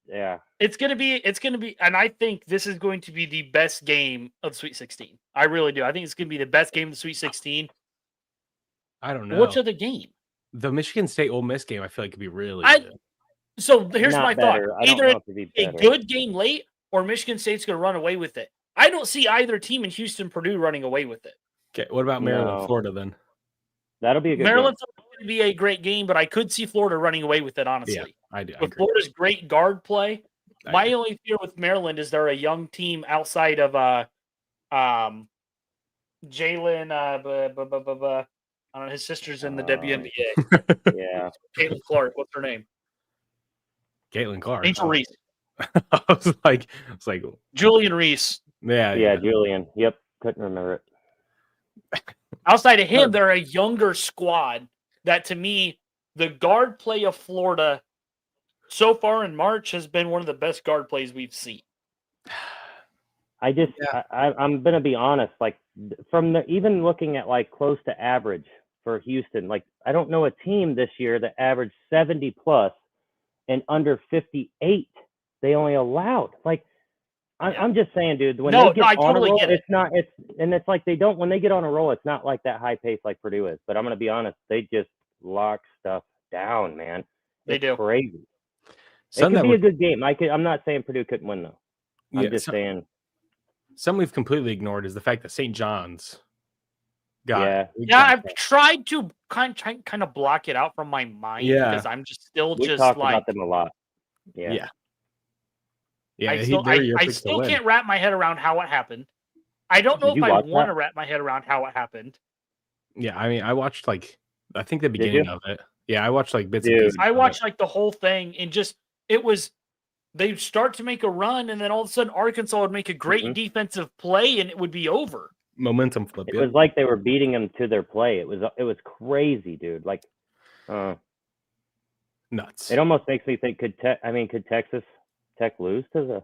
It's gonna be, and I think this is going to be the best game of the Sweet 16. I really do. I think it's gonna be the best game of the Sweet 16. I don't know. Which other game? The Michigan State Ole Miss game, I feel like could be really good. So here's my thought: either a good game late, or Michigan State's gonna run away with it. I don't see either team in Houston, Purdue running away with it. Okay, what about Maryland, Florida then? That'll be a good Maryland's going to be a great game, but I could see Florida running away with it, honestly. Yeah, I do. With Florida's great guard play, my only fear with Maryland is they're a young team outside of Jalen. I don't know, his sister's in the WNBA. Yeah. Caitlin Clark. What's her name? Caitlin Clark. Angel Reese. I was like Julian Reese. Yeah, Julian. Yep. Couldn't remember it. Outside of him, they're a younger squad that, to me, the guard play of Florida so far in March has been one of the best guard plays we've seen. I'm going to be honest, like even looking at like close to average for Houston, like I don't know a team this year that averaged 70 plus and under 58 they only allowed. Like I'm just saying, dude, when they get on a roll, it's like they don't, when they get on a roll, it's not like that high pace like Purdue is. But I'm going to be honest, they just lock stuff down, man. They do. Crazy. It could be a good game. I'm not saying Purdue couldn't win, though. I'm just saying. Something we've completely ignored is the fact that St. John's got I've tried to kind of block it out from my mind because I'm just still we talked about them a lot. Yeah. I still can't wrap my head around how it happened. I don't know if I want to wrap my head around how it happened. Yeah, I mean, I watched I think the beginning of it. Yeah, I watched bits and pieces. I watched the whole thing and they'd start to make a run and then all of a sudden Arkansas would make a great defensive play and it would be over. Momentum flip. It was like they were beating them to their play. It was crazy, dude. Like, nuts. It almost makes me think, could Texas Tech lose to the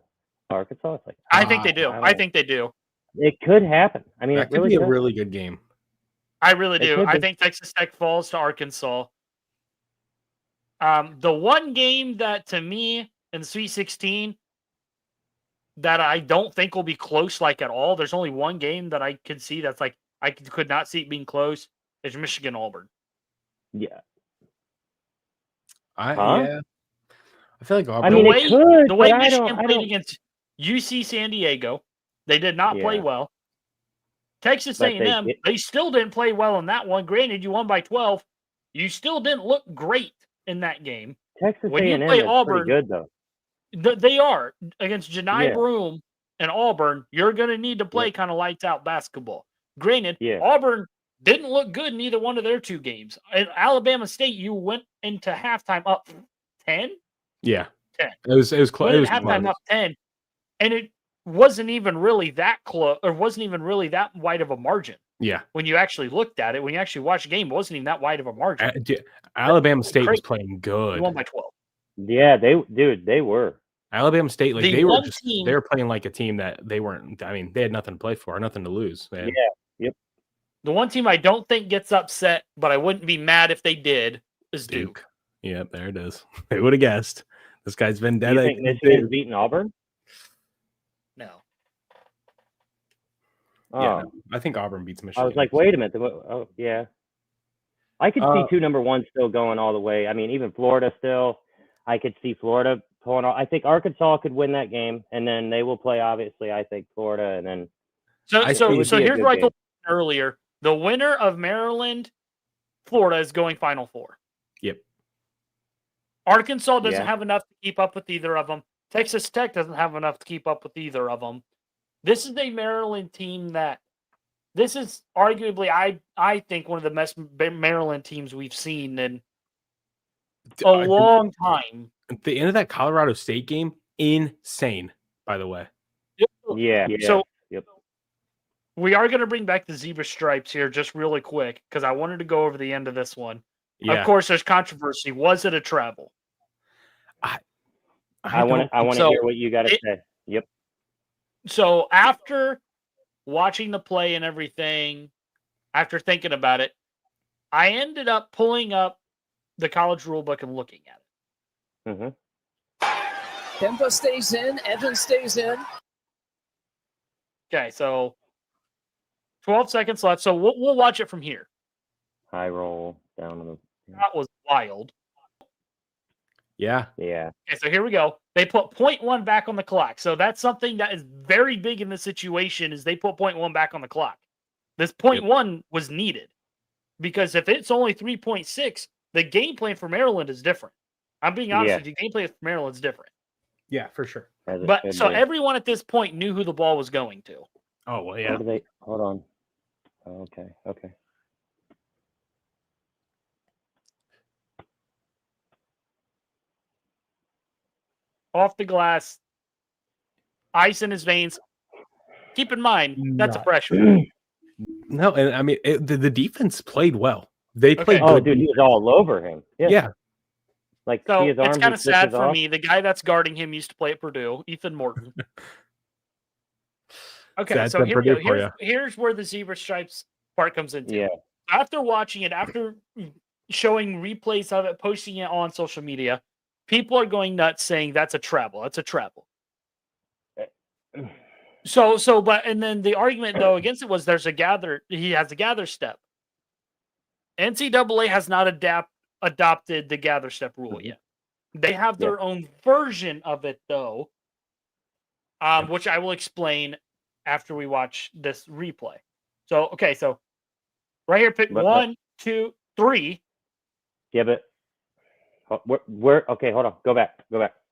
Arkansas? It's like, I think they do. I think they do. It could happen. I mean, that could be a really good game. I really do. I think Texas Tech falls to Arkansas. The one game that to me in the Sweet 16 that I don't think will be close at all. There's only one game that I could see that's I could not see it being close. Is Michigan Auburn. Yeah. I feel like Auburn. I mean, the way Michigan played against UC San Diego, they did not play well. Texas A&M, they still didn't play well in that one. Granted, you won by 12. You still didn't look great in that game. Texas A&M is Auburn, pretty good, though. They are. Against Janai Broome and Auburn, you're going to need to play kind of lights-out basketball. Granted, Auburn didn't look good in either one of their two games. At Alabama State, you went into halftime up 10? Yeah. 10. It was close. It was halftime up 10. And wasn't even really that close, or wasn't even really that wide of a margin. Yeah. When you actually looked at it, when you actually watched the game, it wasn't even that wide of a margin. Alabama State was playing good. They won by 12. Yeah, they were. Alabama State, like they were playing like a team that they weren't. I mean, they had nothing to play for, nothing to lose. Man. Yeah. Yep. The one team I don't think gets upset, but I wouldn't be mad if they did, is Duke. Yep, there it is. They would have guessed. This guy's been dead. You think Michigan's beating Auburn? No. Oh. Yeah, no, I think Auburn beats Michigan. I was like, wait a minute. Oh, yeah. I could see 2 number 1s still going all the way. I mean, even Florida still. I could see Florida pulling off. I think Arkansas could win that game, and then they will play, obviously, I think, Florida, and then. So here's what I told you earlier. The winner of Maryland, Florida is going Final Four. Yep. Arkansas doesn't have enough to keep up with either of them. Texas Tech doesn't have enough to keep up with either of them. This is a Maryland team this is arguably, I think, one of the best Maryland teams we've seen in a long time. At the end of that Colorado State game, insane, by the way. Yeah. So we are going to bring back the zebra stripes here just really quick because I wanted to go over the end of this one. Yeah. Of course, there's controversy. Was it a travel? I want to hear what you got to say. Yep. So after watching the play and everything, after thinking about it, I ended up pulling up the college rule book and looking at it. Mm-hmm. Tempo stays in. Evans stays in. Okay, so 12 seconds left. So we'll watch it from here. High roll down on the. That was wild. Yeah. Yeah. Okay, so here we go. They put 0.1 back on the clock. So that's something that is very big in this situation is they put 0.1 back on the clock. This 0.1 was needed because if it's only 3.6, the game plan for Maryland is different. I'm being honest with you. The game plan for Maryland is different. Yeah, for sure. But so everyone at this point knew who the ball was going to. Oh, well, yeah. Hold on. Okay. Off the glass, ice in his veins. Keep in mind, that's a freshman. No, and I mean, the defense played well. They played good. Oh, dude, he was all over him. Yeah. Like, so it's kind of sad for me. The guy that's guarding him used to play at Purdue, Ethan Morton. Okay, so here we go. Here's where the zebra stripes part comes into. Yeah. After watching it, after showing replays of it, posting it on social media, people are going nuts saying that's a travel. That's a travel. And then the argument though against it was he has a gather step. NCAA has not adopted the gather step rule yet. They have their own version of it though, which I will explain after we watch this replay. So right here, pick 1, 2, 3. Yeah, but okay, hold on. Go back.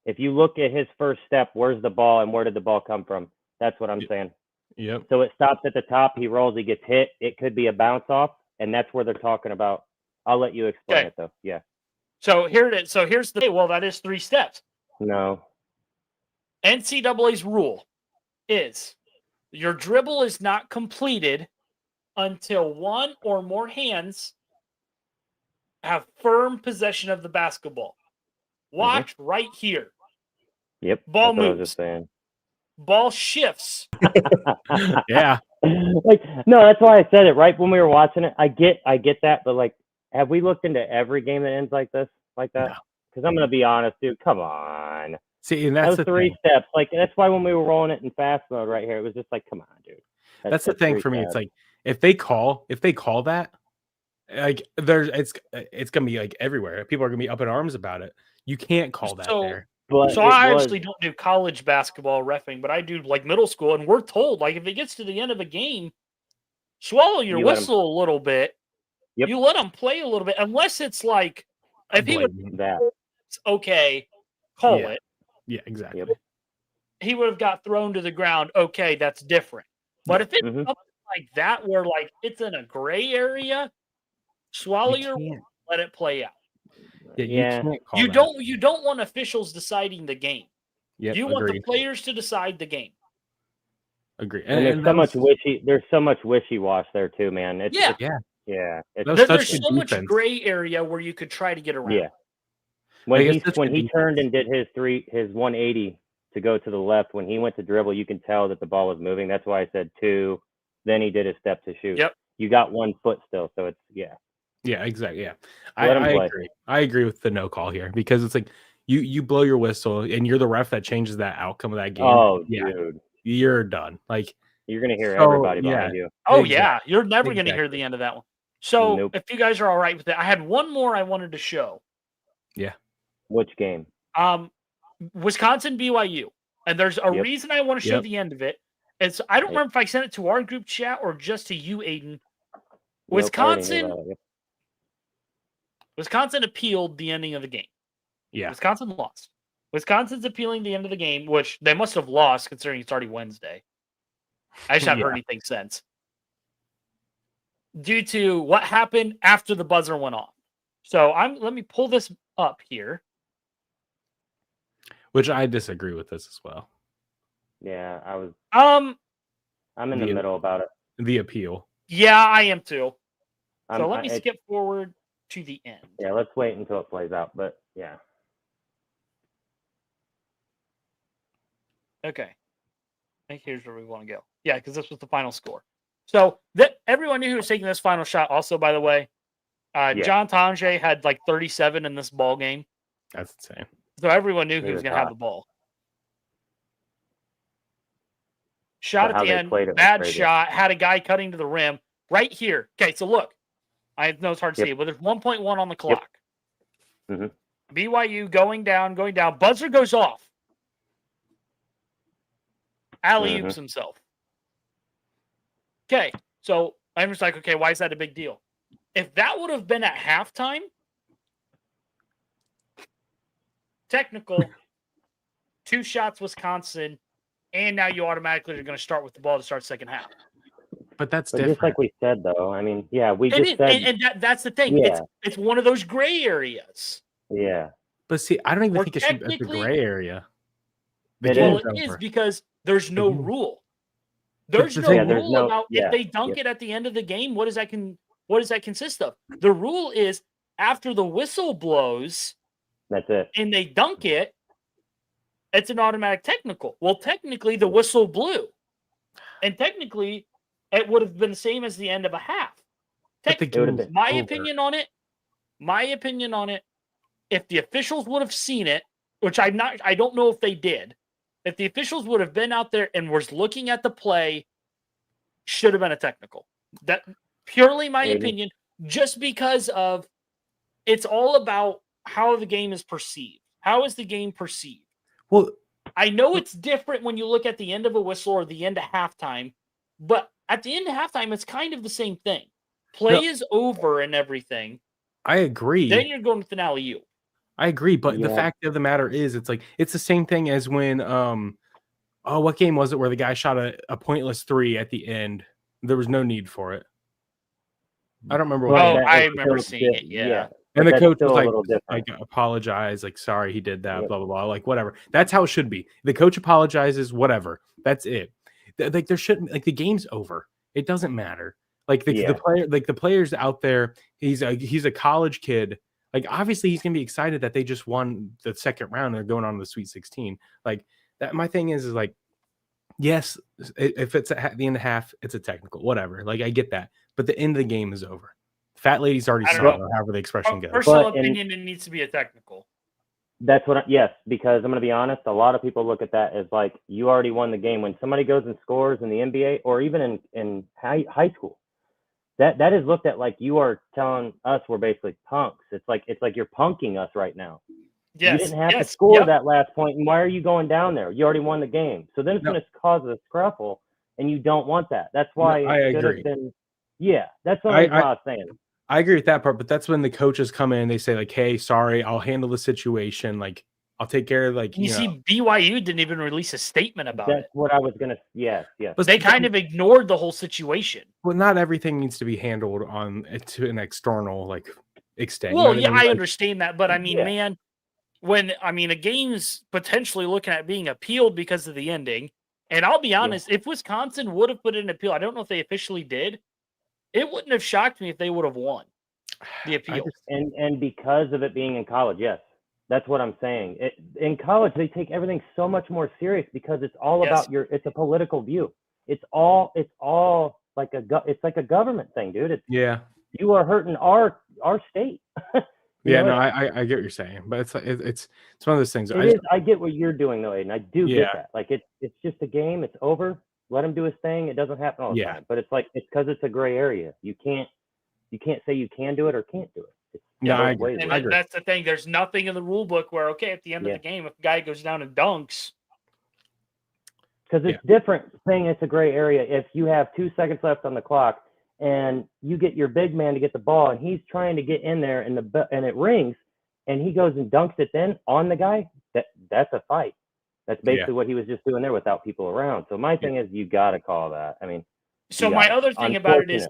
If you look at his first step, where's the ball and where did the ball come from? That's what I'm saying. Yep. So it stops at the top. He rolls. He gets hit. It could be a bounce off, and that's where they're talking about. I'll let you explain it though. Yeah. So here it is. So here's that is 3 steps. No. NCAA's rule is your dribble is not completed until one or more hands have firm possession of the basketball. Watch right here. Yep. Ball moves. Ball shifts. Yeah. Like, no, that's why I said it right when we were watching it. I get that, but like, have we looked into every game that ends like this, like that? Because I'm gonna be honest, dude. Come on. See, and that's the 3 steps. Like, that's why when we were rolling it in fast mode right here, it was just like, come on, dude. That's the thing for me. It's like if they call that, like it's gonna be like everywhere. People are gonna be up in arms about it. You can't call that there. So I actually don't do college basketball reffing, but I do like middle school, and we're told like if it gets to the end of a game, swallow your whistle a little bit. Yep. You let them play a little bit, unless it's like if he would okay, call it. Yeah, exactly. Yep. He would have got thrown to the ground. Okay, that's different. But if it's something like that, where like it's in a gray area, swallow your whistle, let it play out. Yeah, you don't want officials deciding the game. Yep, you want the players to decide the game. Agree. And there's so much wishy-wash there too, man. There's so much gray area where you could try to get around. Yeah. When he turned and did his 180 to go to the left, when he went to dribble, you can tell that the ball was moving. That's why I said 2. Then he did his step to shoot. Yep. You got 1 foot still, so it's Yeah, exactly. Yeah. I agree. I agree with the no call here because it's like you blow your whistle and you're the ref that changes that outcome of that game. Oh, dude. You're done. Like you're gonna hear everybody behind you. Oh yeah, you're never gonna hear the end of that one. So if you guys are all right with it, I had one more I wanted to show. Yeah. Which game? Wisconsin BYU. And there's a reason I want to show the end of it. It's I don't remember if I sent it to our group chat or just to you, Aiden. Wisconsin appealed the ending of the game. Yeah. Wisconsin lost. Wisconsin's appealing the end of the game, which they must have lost considering it's already Wednesday. I just haven't heard anything since. Due to what happened after the buzzer went off. So let me pull this up here. Which I disagree with this as well. Yeah, I was. I'm in the middle about it. The appeal. Yeah, I am too. So let me skip forward to the end. Yeah, let's wait until it plays out. But yeah. Okay. I think here's where we want to go. Yeah, because this was the final score. So everyone knew who was taking this final shot. Also, by the way, John Tonje had like 37 in this ball game. That's insane. So everyone knew who was going to have the ball. Shot at the end, bad shot, had a guy cutting to the rim right here. Okay, so look. I know it's hard to see, but there's 1.1 on the clock. Mm-hmm. BYU going down. Buzzer goes off. Alley-oops himself. Okay, so I'm just like, okay, why is that a big deal? If that would have been at halftime, technical, 2 shots Wisconsin, and now you automatically are going to start with the ball to start second half. But that's different. Just like we said, though. I mean, yeah, that's the thing. Yeah. It's one of those gray areas. Yeah. But see, I don't even think it should be a gray area. It is because there's no rule. There's no rule about if they dunk it at the end of the game, what does that consist of? The rule is after the whistle blows, that's it. And they dunk it, it's an automatic technical. Well, technically the whistle blew. And technically it would have been the same as the end of a half. My opinion on it, if the officials would have seen it, which I don't know if they did, if the officials would have been out there and was looking at the play, should have been a technical. That purely my opinion, just because of it's all about how the game is perceived. How is the game perceived? Well, I know it's different when you look at the end of a whistle or the end of halftime, but at the end of halftime, it's kind of the same thing. Play is over and everything. I agree. Then you're going with an alley-oop. I agree, but the fact of the matter is, it's the same thing as when what game was it where the guy shot a pointless 3 at the end? There was no need for it. I don't remember. I remember seeing it. Yeah. And the coach was like, apologize, like, sorry he did that, blah blah blah, like whatever. That's how it should be. The coach apologizes, whatever. That's it. Like there shouldn't the game's over. It doesn't matter. Like the players out there. He's a college kid. Like, obviously, he's going to be excited that they just won the second round and they're going on to the Sweet 16. Like, that. My thing is like, yes, if it's at the end of half, it's a technical, whatever. Like, I get that. But the end of the game is over. Fat lady's already saw it, or however the expression goes. Personal opinion, it needs to be a technical. That's yes, because I'm going to be honest, a lot of people look at that as like, you already won the game. When somebody goes and scores in the NBA or even in high school, that is looked at like you are telling us we're basically punks. It's like you're punking us right now. Yes. You didn't have to score that last point, and why are you going down there? You already won the game. So then it's going to cause a scruffle, and you don't want that. That's why it should have been. Yeah, that's what I was saying. I agree with that part, but that's when the coaches come in and they say like, "Hey, sorry, I'll handle the situation. Like, I'll take care of you see, BYU didn't even release a statement about it. That's what I was gonna. Yes. But they kind of ignored the whole situation. Well, not everything needs to be handled to an external extent. Well, I understand that, but I mean, man, when a game's potentially looking at being appealed because of the ending, And I'll be honest, if Wisconsin would have put in an appeal, I don't know if they officially did. It wouldn't have shocked me if they would have won the appeal. And because of it being in college, yes. That's what I'm saying. In college, they take everything so much more serious because it's all about it's a political view. It's all like it's like a government thing, dude. You are hurting our state. I get what you're saying, but it's one of those things. I get what you're doing though, Aiden. I do get that. Like it's just a game. It's over. Let him do his thing. It doesn't happen all the time. But it's like it's because it's a gray area. You can't say you can do it or can't do it. I agree. That's the thing. There's nothing in the rule book where at the end of the game, if a guy goes down and dunks, because it's different saying it's a gray area. If you have 2 seconds left on the clock and you get your big man to get the ball and he's trying to get in there and it rings and he goes and dunks it then on the guy, that's a fight. That's basically what he was just doing there without people around. So my thing is you got to call that. I mean, so my other thing about it is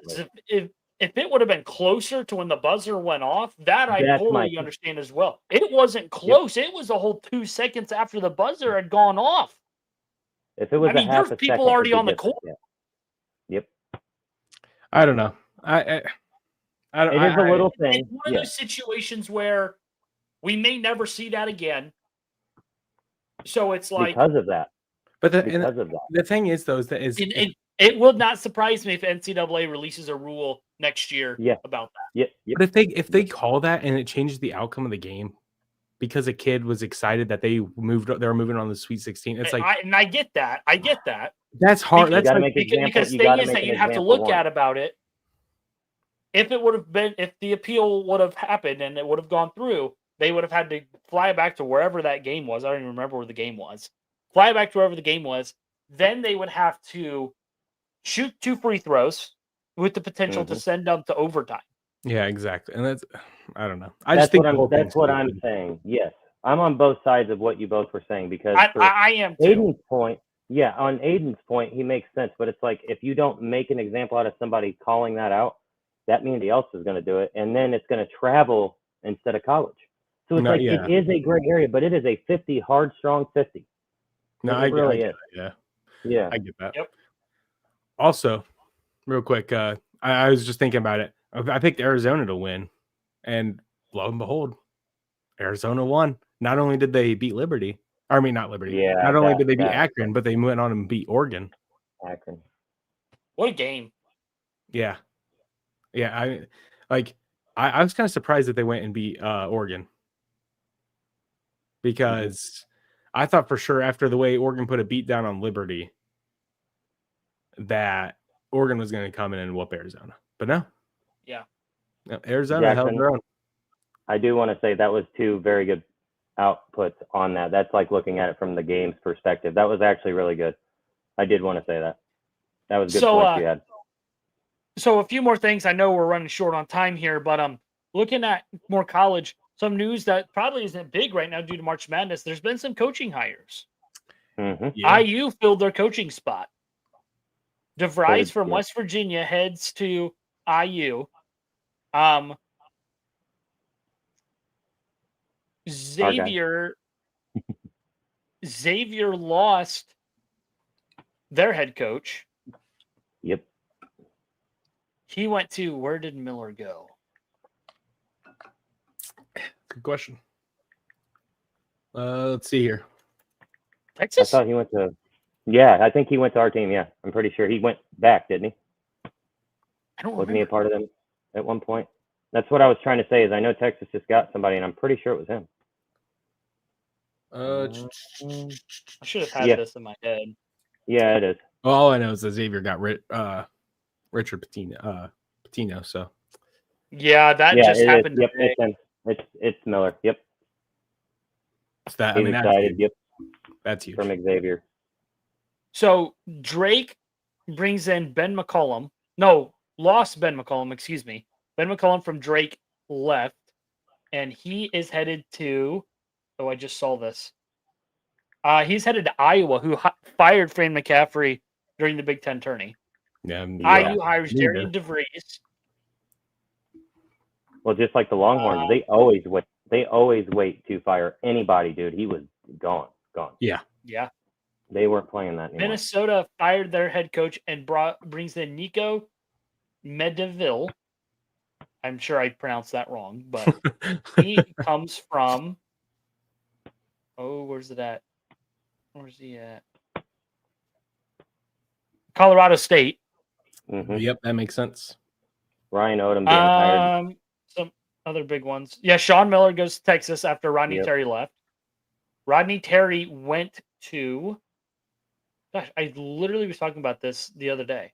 if it would have been closer to when the buzzer went off, that I totally understand as well. It wasn't close. It was a whole 2 seconds after the buzzer had gone off. If it was there's people already on the court. Yep. I don't know. It is a little thing. It's one of those situations where we may never see that again. So it's like because of that. But the thing is, though, it will not surprise me if NCAA releases a rule next year about that. But if they call that and it changes the outcome of the game because a kid was excited that they were moving on the Sweet 16, it's I get that. That's hard. Because the thing is that you have to look at about it. If it would have been, if the appeal would have happened and it would have gone through, they would have had to fly back to wherever that game was. I don't even remember where the game was. Fly back to wherever the game was. Then they would have to shoot 2 free throws with the potential to send them to overtime. Yeah, exactly. And that's, I don't know. That's what I'm saying. Yes. I'm on both sides of what you both were saying because I am too. Aiden's point, on Aiden's point, he makes sense. But it's like if you don't make an example out of somebody calling that out, that means somebody else is going to do it. And then it's going to travel instead of college. So it's it is a gray area, but it is a 50, hard, strong 50. No, I really get it. Yeah. I get that. Yep. Also, real quick, I was just thinking about it. I picked Arizona to win, and lo and behold, Arizona won. Not only did they beat Liberty, not Liberty. Yeah. Not only did they beat Akron, but they went on and beat Oregon. Akron. What a game! Yeah. I was kind of surprised that they went and beat Oregon because I thought for sure after the way Oregon put a beat down on Liberty that Oregon was going to come in and whoop Arizona, but no. Yeah. No, Arizona held their own. I do want to say that was 2 very good outputs on that. That's like looking at it from the game's perspective. That was actually really good. I did want to say that. That was good points you had. So a few more things. I know we're running short on time here, but looking at more college, some news that probably isn't big right now due to March Madness. There's been some coaching hires. IU filled their coaching spot. DeVries from West Virginia heads to IU. Xavier lost their head coach. Yep. He went to, where did Miller go? Good question. Let's see here. Texas? I thought he went to, I think he went to our team. Yeah, I'm pretty sure he went back, didn't he? I don't Wasn't he a part of them at one point? That's what I was trying to say is I know Texas just got somebody, and I'm pretty sure it was him. I should have had this in my head. Yeah, it is. Well, all I know is that Xavier got Richard Pitino. So that just happened. Yep, it's Miller. Yep. He's excited. Yep. That's huge from Xavier. So Drake brings in lost Ben McCollum. Excuse me. Ben McCollum from Drake left, and he is headed to. Oh, I just saw this. He's headed to Iowa, who fired Fran McCaffrey during the Big Ten tourney. IU hires Darian DeVries. Well, just like the Longhorns, they always wait to fire anybody, dude. He was gone. Yeah. They weren't playing that anymore. Minnesota fired their head coach and brings in Nico Medeville. I'm sure I pronounced that wrong, but he comes from. Oh, where's it at? Where's he at? Colorado State. Mm-hmm. Yep, that makes sense. Ryan Odom being hired. Some other big ones. Yeah, Sean Miller goes to Texas after Rodney Terry left. Rodney Terry went to. Gosh, I literally was talking about this the other day.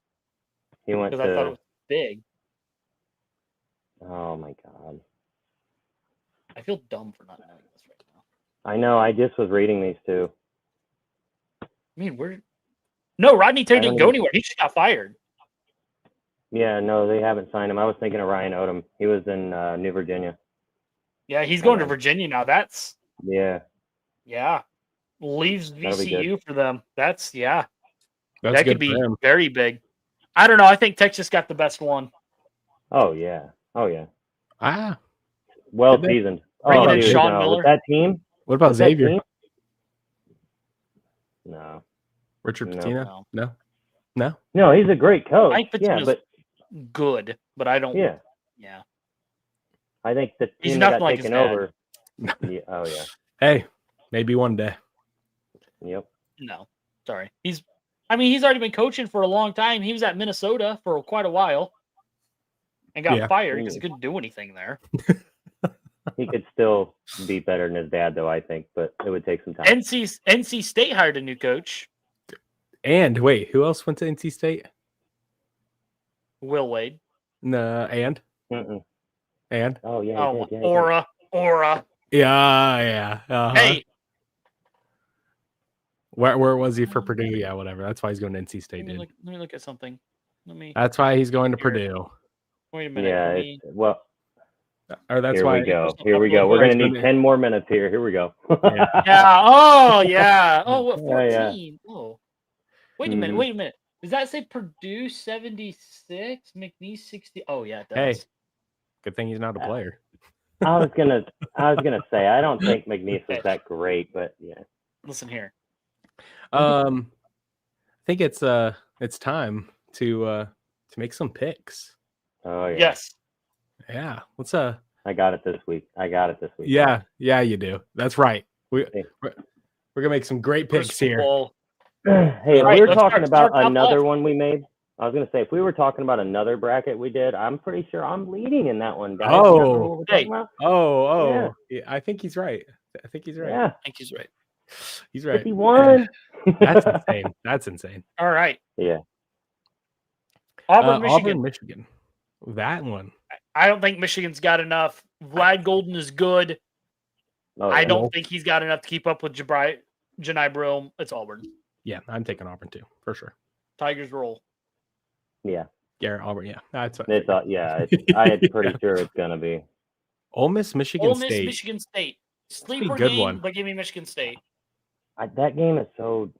He went to. Because I thought it was big. Oh my God. I feel dumb for not knowing this right now. I know. I just was reading these too. I mean, Rodney Terry didn't go anywhere. He just got fired. Yeah, no, they haven't signed him. I was thinking of Ryan Odom. He was in New Virginia. Yeah, he's going to Virginia now. That's yeah. Leaves VCU for them. That That's could be very big. I don't know. I think Texas got the best one. Oh yeah. Well seasoned. Bringing in Sean Miller. With that team. What about Xavier? No. Richard Pitino? No. No, he's a great coach. I think Pitino's good, but I don't. Yeah. Yeah. I think the team he's that got like taken over. Oh yeah. Hey, maybe one day. Yep. No, sorry. He's already been coaching for a long time. He was at Minnesota for quite a while and got fired because he couldn't do anything there. He could still be better than his dad, though, I think, but it would take some time. NC State hired a new coach. And wait, who else went to NC State? Will Wade. No, and? Mm-mm. And? Oh, yeah. Aura. Yeah. Uh-huh. Hey. Where was he for Purdue? Yeah, whatever. That's why he's going to NC State, Let me look at something. That's why he's going to Purdue. Wait a minute. Yeah, or that's here why. Here we go. We're going to need 10 more minutes here. Here we go. Yeah. Oh, yeah. Oh, what, 14? Yeah. Oh. Wait a minute. Does that say Purdue 76? McNeese 60? Oh, yeah, it does. Hey, good thing he's not a player. I was gonna say I don't think McNeese was that great, but yeah. Listen here. I think it's time to make some picks. Oh yeah. Yes. Yeah. I got it this week. Yeah, you do. That's right. We're gonna make some great picks here. Hey, if we were talking about another one we made, I was gonna say if we were talking about another bracket we did, I'm pretty sure I'm leading in that one, guys. Yeah, I think he's right. Yeah. I think he's right. He's right. 51. That's insane. All right. Yeah. Auburn, Michigan. That one. I don't think Michigan's got enough. Vlad Golden is good. I don't think he's got enough to keep up with Janai Broome. It's Auburn. Yeah, I'm taking Auburn too, for sure. Tigers roll. Yeah. Garrett Auburn, yeah. That's what I'm pretty sure it's gonna be. Ole Miss, Michigan State. Michigan State. Sleeper good game, one. but give me Michigan State. That game is so.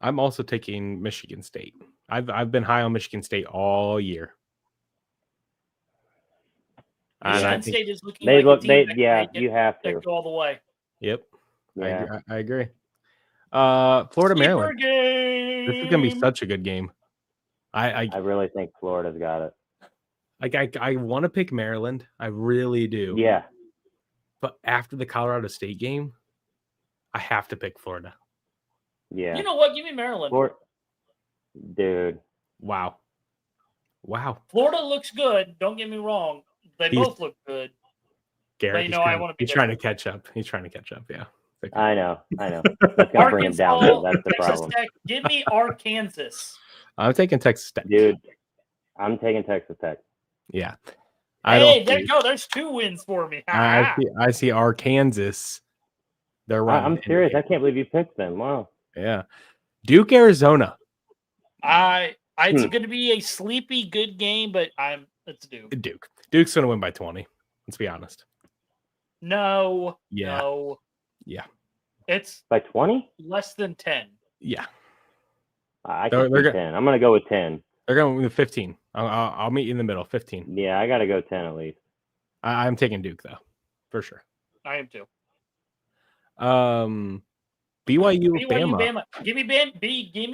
I'm also taking Michigan State. I've been high on Michigan State all year. Michigan State is looking you have to go all the way. Yep. Yeah. I agree. Florida, Maryland. Game. This is gonna be such a good game. I really think Florida's got it. Like I want to pick Maryland. I really do. Yeah. But after the Colorado State game, I have to pick Florida. Yeah. You know what? Give me Maryland. Dude. Wow. Florida looks good. Don't get me wrong. They both look good. Garrett, I want to be. He's trying to catch up. Yeah. I know. That's gonna bring him down. That's the problem. Tech. Give me Arkansas. I'm taking Texas Tech. Dude, I'm taking Texas Tech. Yeah. There you go. There's 2 wins for me. I see Arkansas. They're running. I'm serious. I can't believe you picked them. Wow. Yeah. Duke, Arizona. It's going to be a sleepy good game, but it's Duke. Duke's going to win by 20. Let's be honest. No. Yeah. No. Yeah. It's by 20? Less than 10. Yeah. I can do 10. I'm going to go with 10. They're going with 15. I'll meet you in the middle. 15. Yeah, I got to go 10 at least. I'm taking Duke though, for sure. I am too. BYU, BYU, Bama. Give me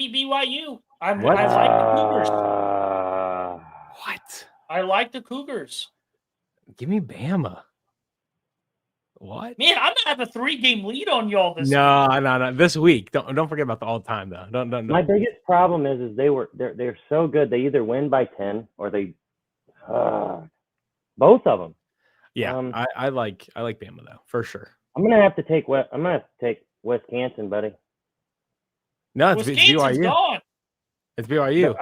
BYU. I What? like the Cougars. What? I like the Cougars. Give me Bama. What? Man, I'm gonna have a 3-game lead on y'all this week. No. This week. Don't forget about the all time though. Don't. My biggest problem is they're so good. They either win by 10 or they both of them. Yeah, I like Bama though for sure. I'm gonna have to take Wisconsin, buddy. No, it's Wisconsin's BYU. gone. It's BYU.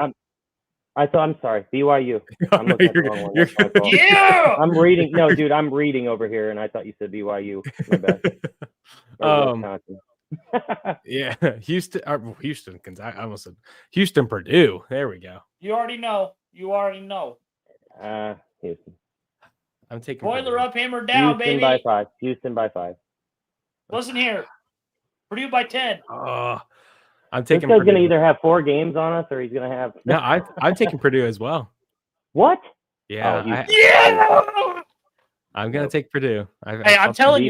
I'm sorry, BYU. I'm looking at the wrong one. That's my fault. Yeah. I'm reading. No, dude, I'm reading over here, and I thought you said BYU. My bad. Yeah, Houston. I almost said Houston, Purdue. There we go. You already know. Houston. I'm taking Boiler Purdue. up, hammer down, Houston baby. Houston by 5. Listen here. Purdue by 10. I'm taking. This guy's Purdue. gonna either have 4 games on us, or he's gonna have. No, I'm taking Purdue as well. What? Yeah. Yeah. I'm gonna take Purdue. I'm telling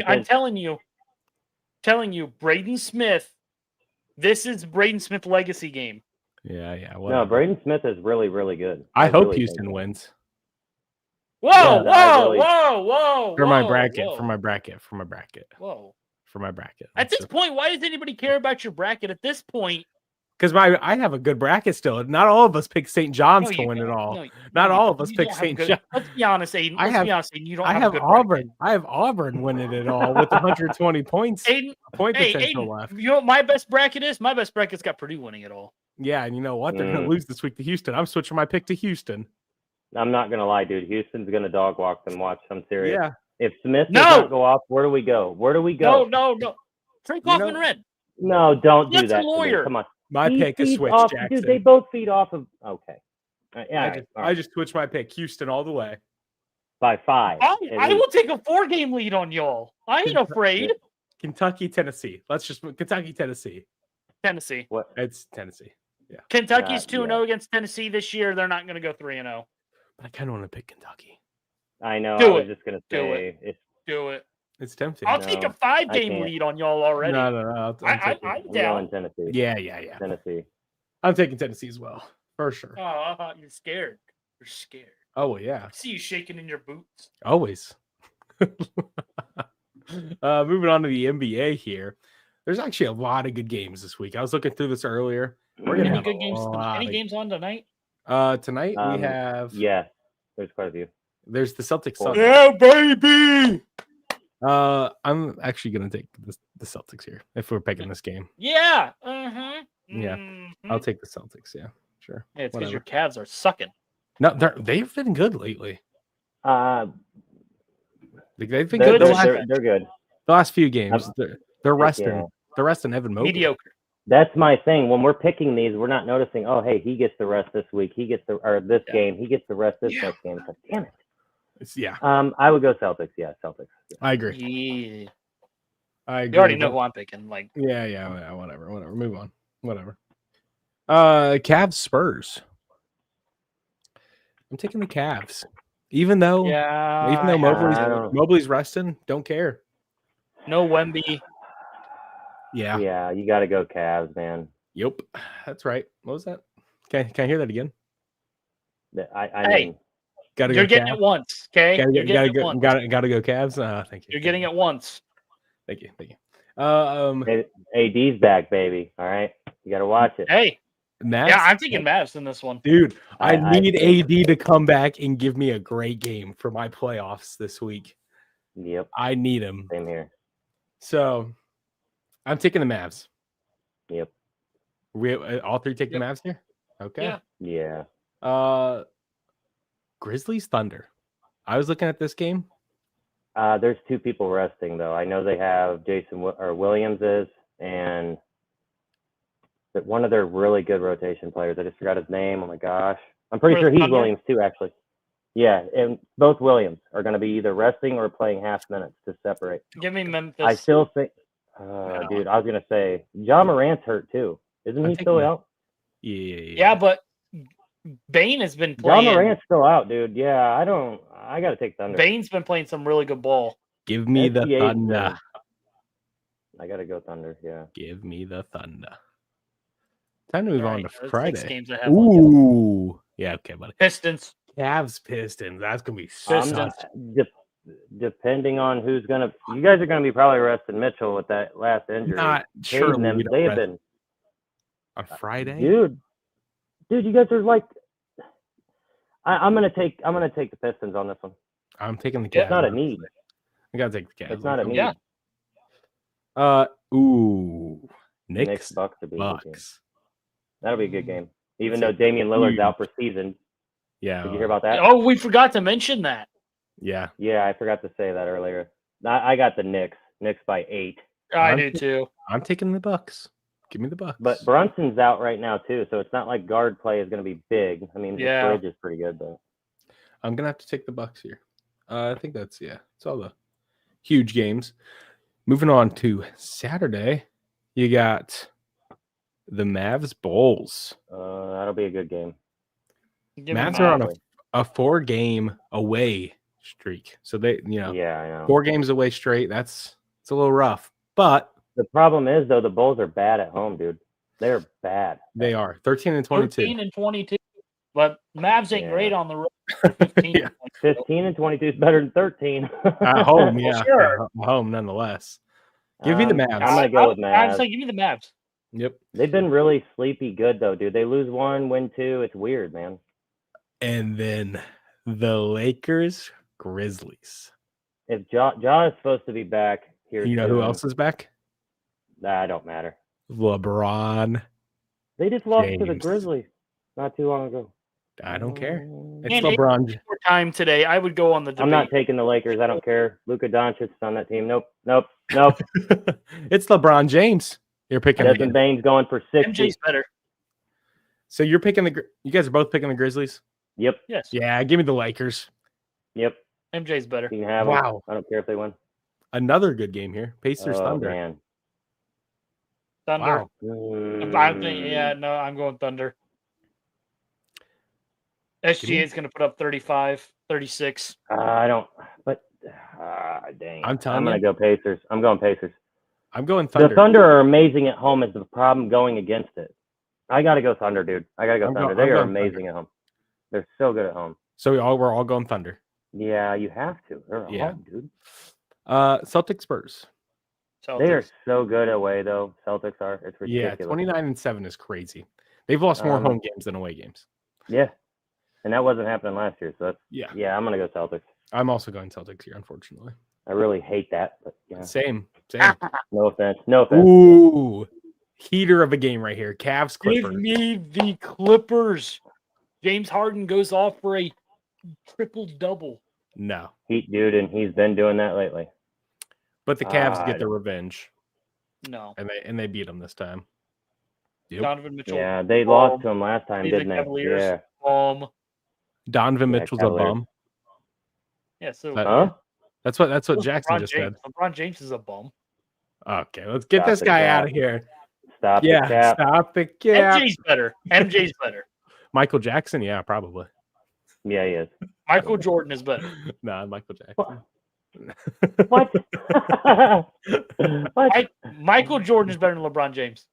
you, Braden Smith. This is Braden Smith legacy game. Yeah. No, Braden Smith is really, really good. I hope really Houston wins. Whoa! For my bracket. Whoa. For my bracket. At this point, why does anybody care about your bracket at this point? Because I have a good bracket still. Not all of us pick St. John's to win it all. Not all of us pick St. John's. Let's be honest, Aiden. You don't I have have a good Auburn. bracket. I have Auburn winning it all with 120 points. Potential Aiden, left. you know what my best bracket is? My best bracket's got Purdue winning it all. Yeah, and you know what? They're going to lose this week to Houston. I'm switching my pick to Houston. I'm not gonna lie, dude. Houston's gonna dog walk them. Watch, I'm serious. Yeah. If Smith does not go off, where do we go? No. Trey Kaufman red. No, don't do That's that. a lawyer. Come on. My pick is switch off, Jackson. Dude, they both feed off of. Okay. I just switched my pick. Houston all the way. By 5. I will take a 4-game lead on y'all. I ain't afraid. Kentucky, Tennessee. Kentucky, Tennessee. Tennessee. What? It's Tennessee. Yeah. Kentucky's 2-0 against Tennessee this year. They're not going to go 3-0. But I kind of want to pick Kentucky. I know. I was just going to say. Do it. It's tempting. I'll take a 5-game lead on y'all already. No. I'm down. Tennessee. Yeah. Tennessee. I'm taking Tennessee as well, for sure. Oh, you're scared. You're scared. Oh, well, yeah. I see you shaking in your boots. Always. Moving on to the NBA here. There's actually a lot of good games this week. I was looking through this earlier. Any good games? Any games on tonight? Tonight we have. Yeah, there's quite a few. There's the Celtics. Yeah, baby. I'm actually gonna take the Celtics here if we're picking this game. Yeah. Yeah, I'll take the Celtics. Yeah, sure. Yeah, it's because your Cavs are sucking. No, they've been good lately. They've been good. They're good. The last few games, they're resting. Yeah. They're resting Evan Mobley. Mediocre. That's my thing. When we're picking these, we're not noticing. Oh, hey, he gets the rest this week. He gets this game. He gets the rest this next game. It's like, damn it. I would go Celtics. Yeah, Celtics. Yeah. I agree. Yeah. I agree. You already know who I'm picking. Like. Yeah. Whatever. Move on. Whatever. Cavs Spurs. I'm taking the Cavs. Even though Mobley's resting, don't care. No Wemby. Yeah, you got to go Cavs, man. Yep, that's right. What was that? Can I hear that again? I mean, you're getting it once, okay? Gotta go Cavs. Thank you. You're getting it once. Thank you. AD's back, baby. All right, you got to watch it. Hey, Mavs? Yeah, I'm taking Mavs in this one, dude. I need AD to come back and give me a great game for my playoffs this week. Yep, I need him. Same here. So, I'm taking the Mavs. Yep. We all three take the Mavs here. Okay. Yeah. Grizzlies Thunder. I was looking at this game. There's 2 people resting though. I know they have Williams and one of their really good rotation players. I just forgot his name. Oh my gosh. I'm pretty sure he's Williams too, actually. Yeah, and both Williams are going to be either resting or playing half minutes to separate. Give me Memphis. I still think, dude, I was going to say, John Morant's hurt too. Isn't he still out? Yeah, but Bane has been playing. John Morant's still out, dude. Yeah, I got to take Thunder. Bane's been playing some really good ball. Give me the Thunder. I gotta go Thunder. Yeah. Give me the Thunder. Time to move on to Friday. 6 games I have. Ooh. Yeah, okay, buddy. Pistons. Cavs Pistons. That's gonna be Pistons. Depending on who's gonna, you guys are gonna be probably resting Mitchell with that last injury. Not sure. They have been on Friday, dude. You guys are like, I'm gonna take the Pistons on this one. I'm taking the Cavs. It's not a need. I gotta take the Cavs. It's not a need. Yeah. Ooh. Knicks Bucks would be Bucks. A good game. That'll be a good game. Even though Damian Lillard's out for season. Yeah. Did you hear about that? Oh, we forgot to mention that. Yeah. Yeah, I forgot to say that earlier. I got the Knicks. Knicks by 8. I do too. I'm taking the Bucks. Give me the Bucks. But Brunson's out right now too, so it's not like guard play is going to be big. I mean, the bridge is pretty good, but I'm gonna have to take the Bucks here. I think it's all the huge games. Moving on to Saturday, you got the Mavs Bulls. That'll be a good game. Mavs are on a 4-game away streak, so they, I know. 4 games away straight. It's a little rough, but the problem is though the Bulls are bad at home, dude. They're bad. They are 13 and 22. 13 and 22, but Mavs ain't great on the road. 15, 15 and 22 is better than 13 at home. Yeah, sure. At home nonetheless. Give me the Mavs. I'm gonna go with Mavs. I'd say give me the Mavs. Yep. They've been really sleepy good though, dude. They lose 1, win 2. It's weird, man. And then the Lakers Grizzlies. If Ja is supposed to be back here, You know who else is back? That don't matter. LeBron. They just lost to the James. Grizzlies not too long ago. I don't care. It's And LeBron. more time today. I would go on the debate. I'm not taking the Lakers. I don't care. Luka Doncic's on that team. Nope. It's LeBron James. You're picking. Desmond Bane's going for 60. MJ's better. So you're picking you guys are both picking the Grizzlies? Yep. Yes. Yeah, give me the Lakers. Yep. MJ's better. You can have Wow. them. I don't care if they win. Another good game here. Pacers Thunder. Man. Thunder. Wow. I'm going Thunder. SGA is going to put up 35, 36. I don't. But dang. I'm going to go Pacers. I'm going Pacers. I'm going Thunder. The Thunder are amazing at home. Is the problem going against it? I got to go Thunder, dude. I got to go Thunder. They are amazing at home. They're so good at home. So we're all going Thunder. Yeah, you have to. They're at home, dude. Celtics Spurs. Celtics. They are so good away, though. Celtics are. It's ridiculous. Yeah, 29-7 is crazy. They've lost more home games than away games. Yeah, and that wasn't happening last year. So that's, I'm gonna go Celtics. I'm also going Celtics here, unfortunately. I really hate that, but yeah. Same. No offense. Ooh, heater of a game right here. Cavs Clippers. Give me the Clippers. James Harden goes off for a triple-double. No. Heat dude, and he's been doing that lately. But the Cavs get their revenge. No. And they beat them this time. Yep. Donovan Mitchell. Yeah, they lost to him last time, didn't they? Cavaliers. Yeah. Donovan Mitchell's a bum. Yeah, so that's what Jackson just said. LeBron James is a bum. Okay, let's get this guy out of here. Stop the cap. Stop the cap. MJ's better. Michael Jackson, yeah, probably. Yeah, he is. Michael Jordan is better. Nah, Michael Jackson. What? What? Michael Jordan is better than LeBron James.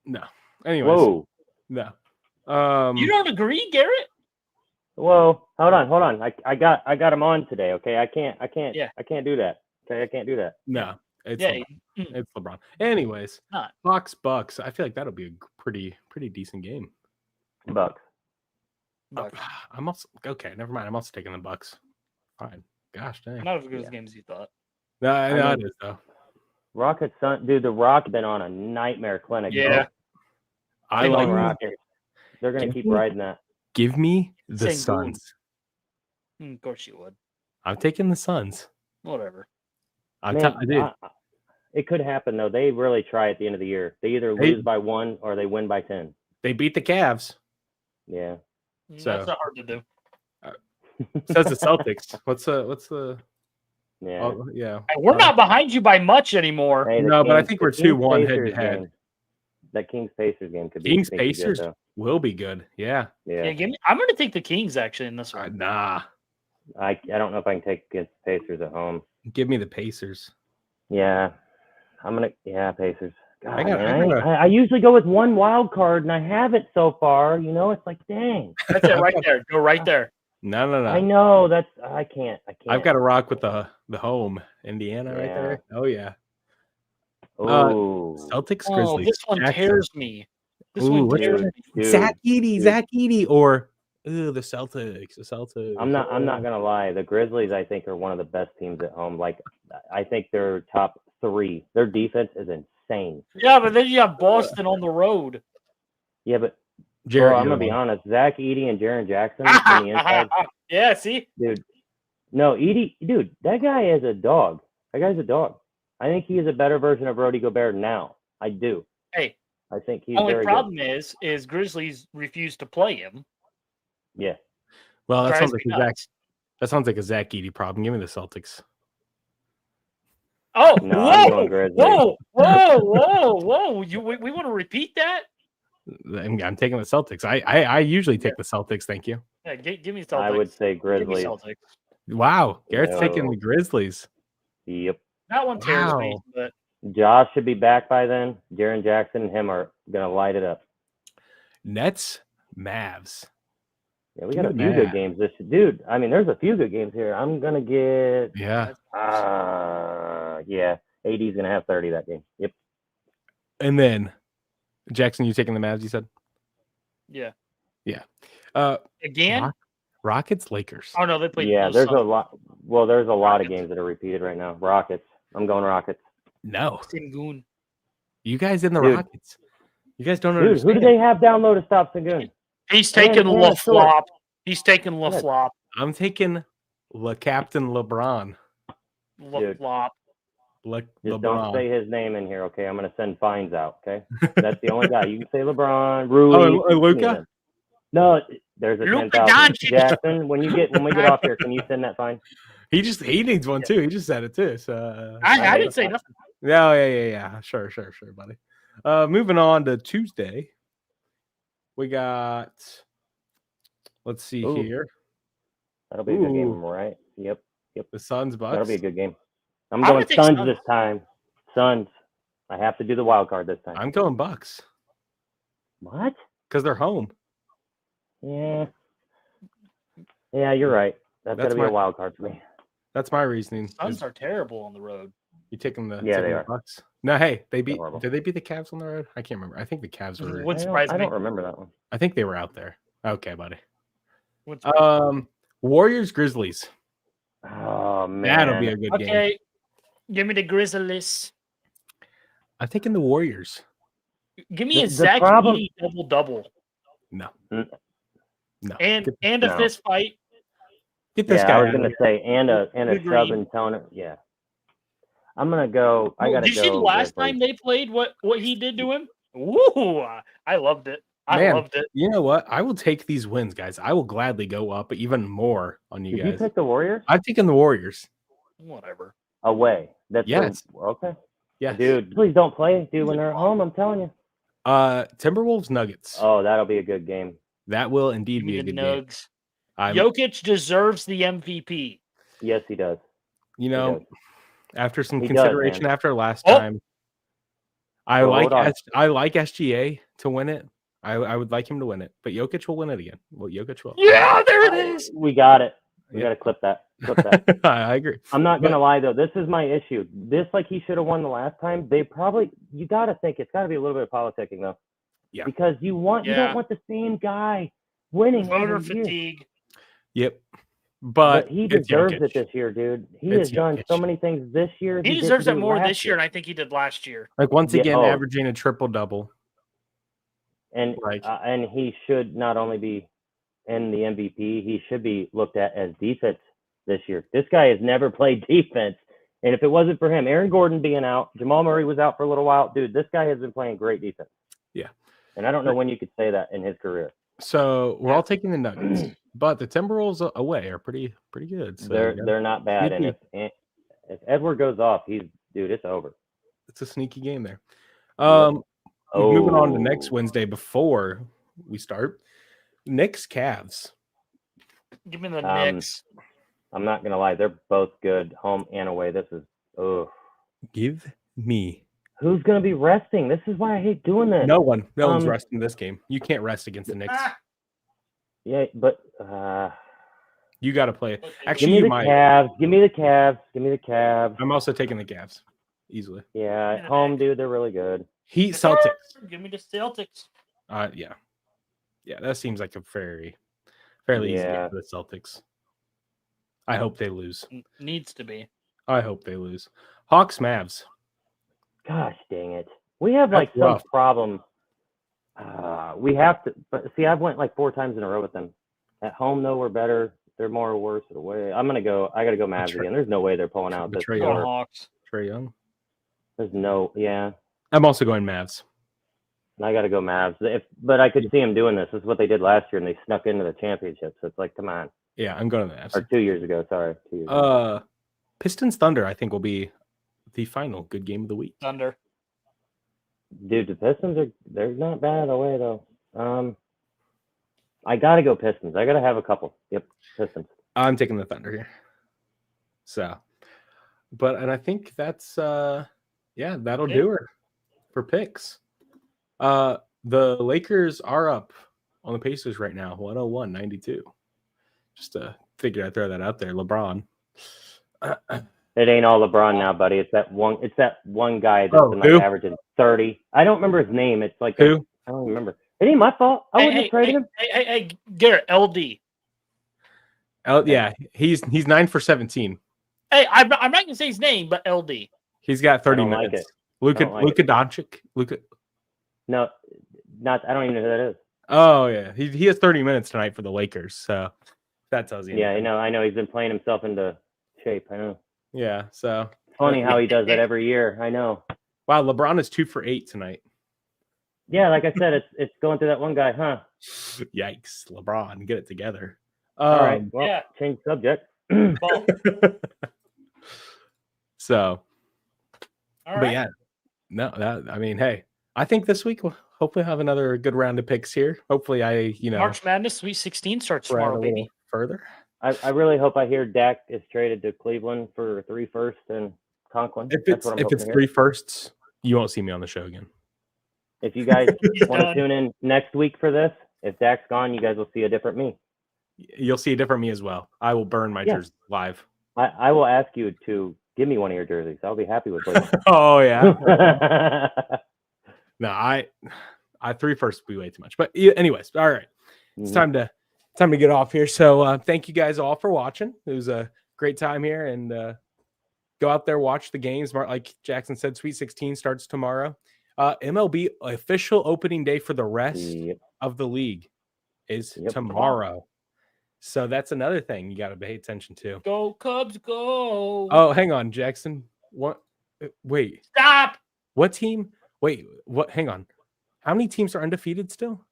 No. Anyways. Whoa. No. You don't agree, Garrett? Whoa. Hold on. I got him on today. Okay. I can't do that. Okay. I can't do that. No. It's LeBron. Anyways. Bucks. I feel like that'll be a pretty decent game. Bucks. I'm also okay. Never mind. I'm also taking the Bucks. Fine. Gosh dang. Not as good as games as you thought. No, it is though. Rockets, dude. The Rock been on a nightmare clinic. Yeah. Bro. I like Rockets. They're gonna keep riding that. Give me the Suns. Of course you would. I'm taking the Suns. Whatever. It could happen though. They really try at the end of the year. They either lose by 1 or they win by 10. They beat the Cavs. Yeah. So that's not hard to do. Says the Celtics. What's the? Yeah. Oh, yeah. We're not behind you by much anymore. Hey, no, but I think we're 2-1 head to head. That Kings Pacers game could be. Kings Pacers will be good. Yeah. Yeah. I'm going to take the Kings actually in this one. Nah. I don't know if I can take against Pacers at home. Give me the Pacers. Yeah. Pacers. God, I usually go with one wild card, and I haven't so far. It's like, dang. That's it right there. Go right there. No. I know I can't. I've got to rock with the home Indiana right there. Oh yeah. Oh, Celtics Grizzlies. This one tears me. Zach Edey, or the Celtics. I'm not gonna lie. The Grizzlies, I think, are one of the best teams at home. Like, I think they're top 3. Their defense is insane. Yeah, but then you have Boston on the road. Yeah, but I'm gonna be honest. Zach Edey and Jaren Jackson on the inside. Yeah, see, dude. No, Edey, dude. That guy is a dog. That guy's a dog. I think he is a better version of Rudy Gobert now. I do. Hey, I think he's only very problem good. is Grizzlies refuse to play him. Yeah. Well, that sounds like a Zach Edey problem. Give me the Celtics. Oh, no, whoa! We want to repeat that? I'm taking the Celtics. I usually take the Celtics. Thank you. Yeah, give me Celtics. I would say Grizzlies. Wow, Garrett's taking the Grizzlies. Yep. That one tears me. But Josh should be back by then. Jaren Jackson and him are gonna light it up. Nets, Mavs. Yeah, we got a few good games this dude. I mean, there's a few good games here. I'm gonna get AD's gonna have 30 that game. Yep. And then Jackson, you taking the Mavs, you said? Yeah. Again? Rockets, Lakers. Oh no, they played. Yeah, there's a lot. Well, there's a lot of games that are repeated right now. Rockets. I'm going Rockets. No. Sengun. You guys in the Rockets. You guys don't understand. Who do they have download to stop Sengun? He's taking LaFlop. He's taking LaFlop. I'm taking Captain LeBron. LaFlop. Just don't say his name in here, okay? I'm going to send fines out, okay? That's the only guy. You can say LeBron, Rui. Luka? No, there's a 10,000. Jackson, when we get off here, can you send that fine? He needs one too. He just said it too. So I didn't say nothing. Yeah. Sure, buddy. Moving on to Tuesday. We got, let's see here. That'll be a good game, right? Yep. The Suns, Bucks. That'll be a good game. I'm going Suns this time. Suns. I have to do the wild card this time. I'm going Bucks. What? Because they're home. Yeah, you're right. That's got to be a wild card for me. That's my reasoning. Suns are terrible on the road. You taking the they are. Bucks? No, hey, did they beat the Cavs on the road? I can't remember. I think the Cavs were. I don't remember that one. I think they were out there. Okay, buddy. Warriors, Grizzlies. Oh man, that'll be a good game. Okay, give me the Grizzlies. I'm taking the Warriors. Give me a Zach Edey double. No. And a fist fight. Get this guy. I was gonna say and a shove and toner. Yeah. I'm gonna go. I gotta go. Did you see the last time they played what he did to him? Ooh, I loved it. I loved it. You know what? I will take these wins, guys. I will gladly go up even more on you guys. Did you pick the Warriors? I'm taking the Warriors. Whatever. Away. That's okay. Yeah. Dude, please don't play, dude, when they're at home. I'm telling you. Timberwolves, Nuggets. Oh, that'll be a good game. That will indeed be a good game. Jokic deserves the MVP. Yes, he does. After some consideration after last time, I like SGA to win it. I would like him to win it, but Jokic will win it again. Well, Jokic will. Yeah, there it is. We got it. We got to clip that. I agree. I'm not going to lie, though. This is my issue. He should have won the last time. You got to think it's got to be a little bit of politicking, though. Yeah. Because you don't want the same guy winning. Voter fatigue. Yep. But he deserves it this year, dude. He has done so many things this year. He deserves it more this year, and I think he did last year. Like once again, averaging a triple-double. And he should not only be in the MVP, he should be looked at as defense this year. This guy has never played defense. And if it wasn't for him, Aaron Gordon being out, Jamal Murray was out for a little while. Dude, this guy has been playing great defense. Yeah. And I don't know when you could say that in his career. So we're all taking the Nuggets, but the Timberwolves away are pretty good. So they're not bad. And if Edward goes off, it's over. It's a sneaky game there. Moving on to next Wednesday before we start. Knicks, Cavs. Give me the Knicks. I'm not gonna lie, they're both good, home and away. This is Give me Who's going to be resting? This is why I hate doing this. No one's resting this game. You can't rest against the Knicks. Yeah, but you got to play. Actually, give me the Cavs. Give me the Cavs. Give me the Cavs. I'm also taking the Cavs easily. Yeah, at home, dude, they're really good. Heat Celtics. Give me the Celtics. Yeah, that seems like a fairly easy game for the Celtics. I hope they lose. Needs to be. I hope they lose. Hawks, Mavs. Gosh dang it. We have some problem. We have to, but see, I've went 4 times in a row with them. At home, though, we're better. They're more worse away. I got to go Mavs again. There's no way they're pulling out this. Hawks. Trae Young. There's no, I'm also going Mavs. I got to go Mavs. But I could see them doing this. This is what they did last year, and they snuck into the championship. So it's like, come on. Yeah, I'm going to the Mavs. Or 2 years ago, sorry. 2 years ago. Pistons Thunder, I think, will be the final good game of the week. Thunder. Dude, the Pistons they're not bad away though. I gotta go Pistons. I gotta have a couple. Yep, Pistons. I'm taking the Thunder here. So, and I think that's that'll do her for picks. The Lakers are up on the Pacers right now, 101-92. Just figured I'd throw that out there. LeBron. It ain't all LeBron now, buddy. It's that one guy that's averaging 30. I don't remember his name. It's like who? I don't remember. It ain't my fault. I wouldn't have traded him. Hey, Garrett, LD. He's 9 for 17. Hey, I'm not gonna say his name, but LD. He's got 30 minutes. Luka Doncic. No, not. I don't even know who that is. Oh yeah, he has 30 minutes tonight for the Lakers. So that tells you. Yeah, I know. He's been playing himself into shape. I know. Yeah, so funny how he does that every year. I know. Wow, LeBron is 2 for 8 tonight. Yeah, like I said, it's going through that one guy, huh? Yikes, LeBron, get it together. All right, well, change subject. So, all right. But yeah, no, hey, I think this week we'll hopefully have another good round of picks here. Hopefully, March Madness Sweet 16 starts tomorrow, baby. Further. I really hope I hear Dak is traded to Cleveland for 3 firsts and Conklin. If it's 3 firsts, you won't see me on the show again. If you guys want to tune in next week for this, if Dak's gone, you guys will see a different me. You'll see a different me as well. I will burn my jersey live. I will ask you to give me one of your jerseys. I'll be happy with it. Oh yeah. No, I 3 firsts would be way too much. But anyways, all right. It's time to get off here. So thank you guys all for watching. It was a great time here, and go out there, watch the games. Like Jackson said, Sweet 16 starts tomorrow. MLB official opening day for the rest of the league is tomorrow. So that's another thing you got to pay attention to. Go Cubs, go! Oh, hang on, Jackson. What? Wait. Stop. What team? Wait. What? Hang on. How many teams are undefeated still?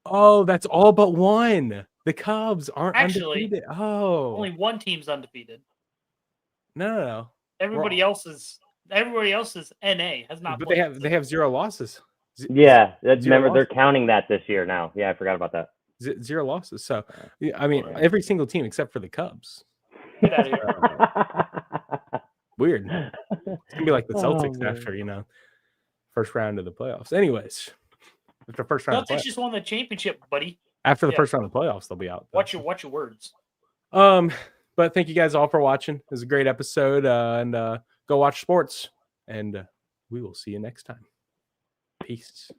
Oh, that's all but one. The Cubs aren't undefeated. Oh, only one team's undefeated. No. Everybody else is NA. Has not. But they have 0 losses. Yeah, remember they're counting that this year now. Yeah, I forgot about that. 0 losses. So I mean, every single team except for the Cubs. Get out of here. Weird. It's gonna be like the Celtics after first round of the playoffs. Anyways, after the first round. Celtics just won the championship, buddy. After the first round of the playoffs, they'll be out. Watch your words. But thank you guys all for watching. It was a great episode, and go watch sports. And we will see you next time. Peace.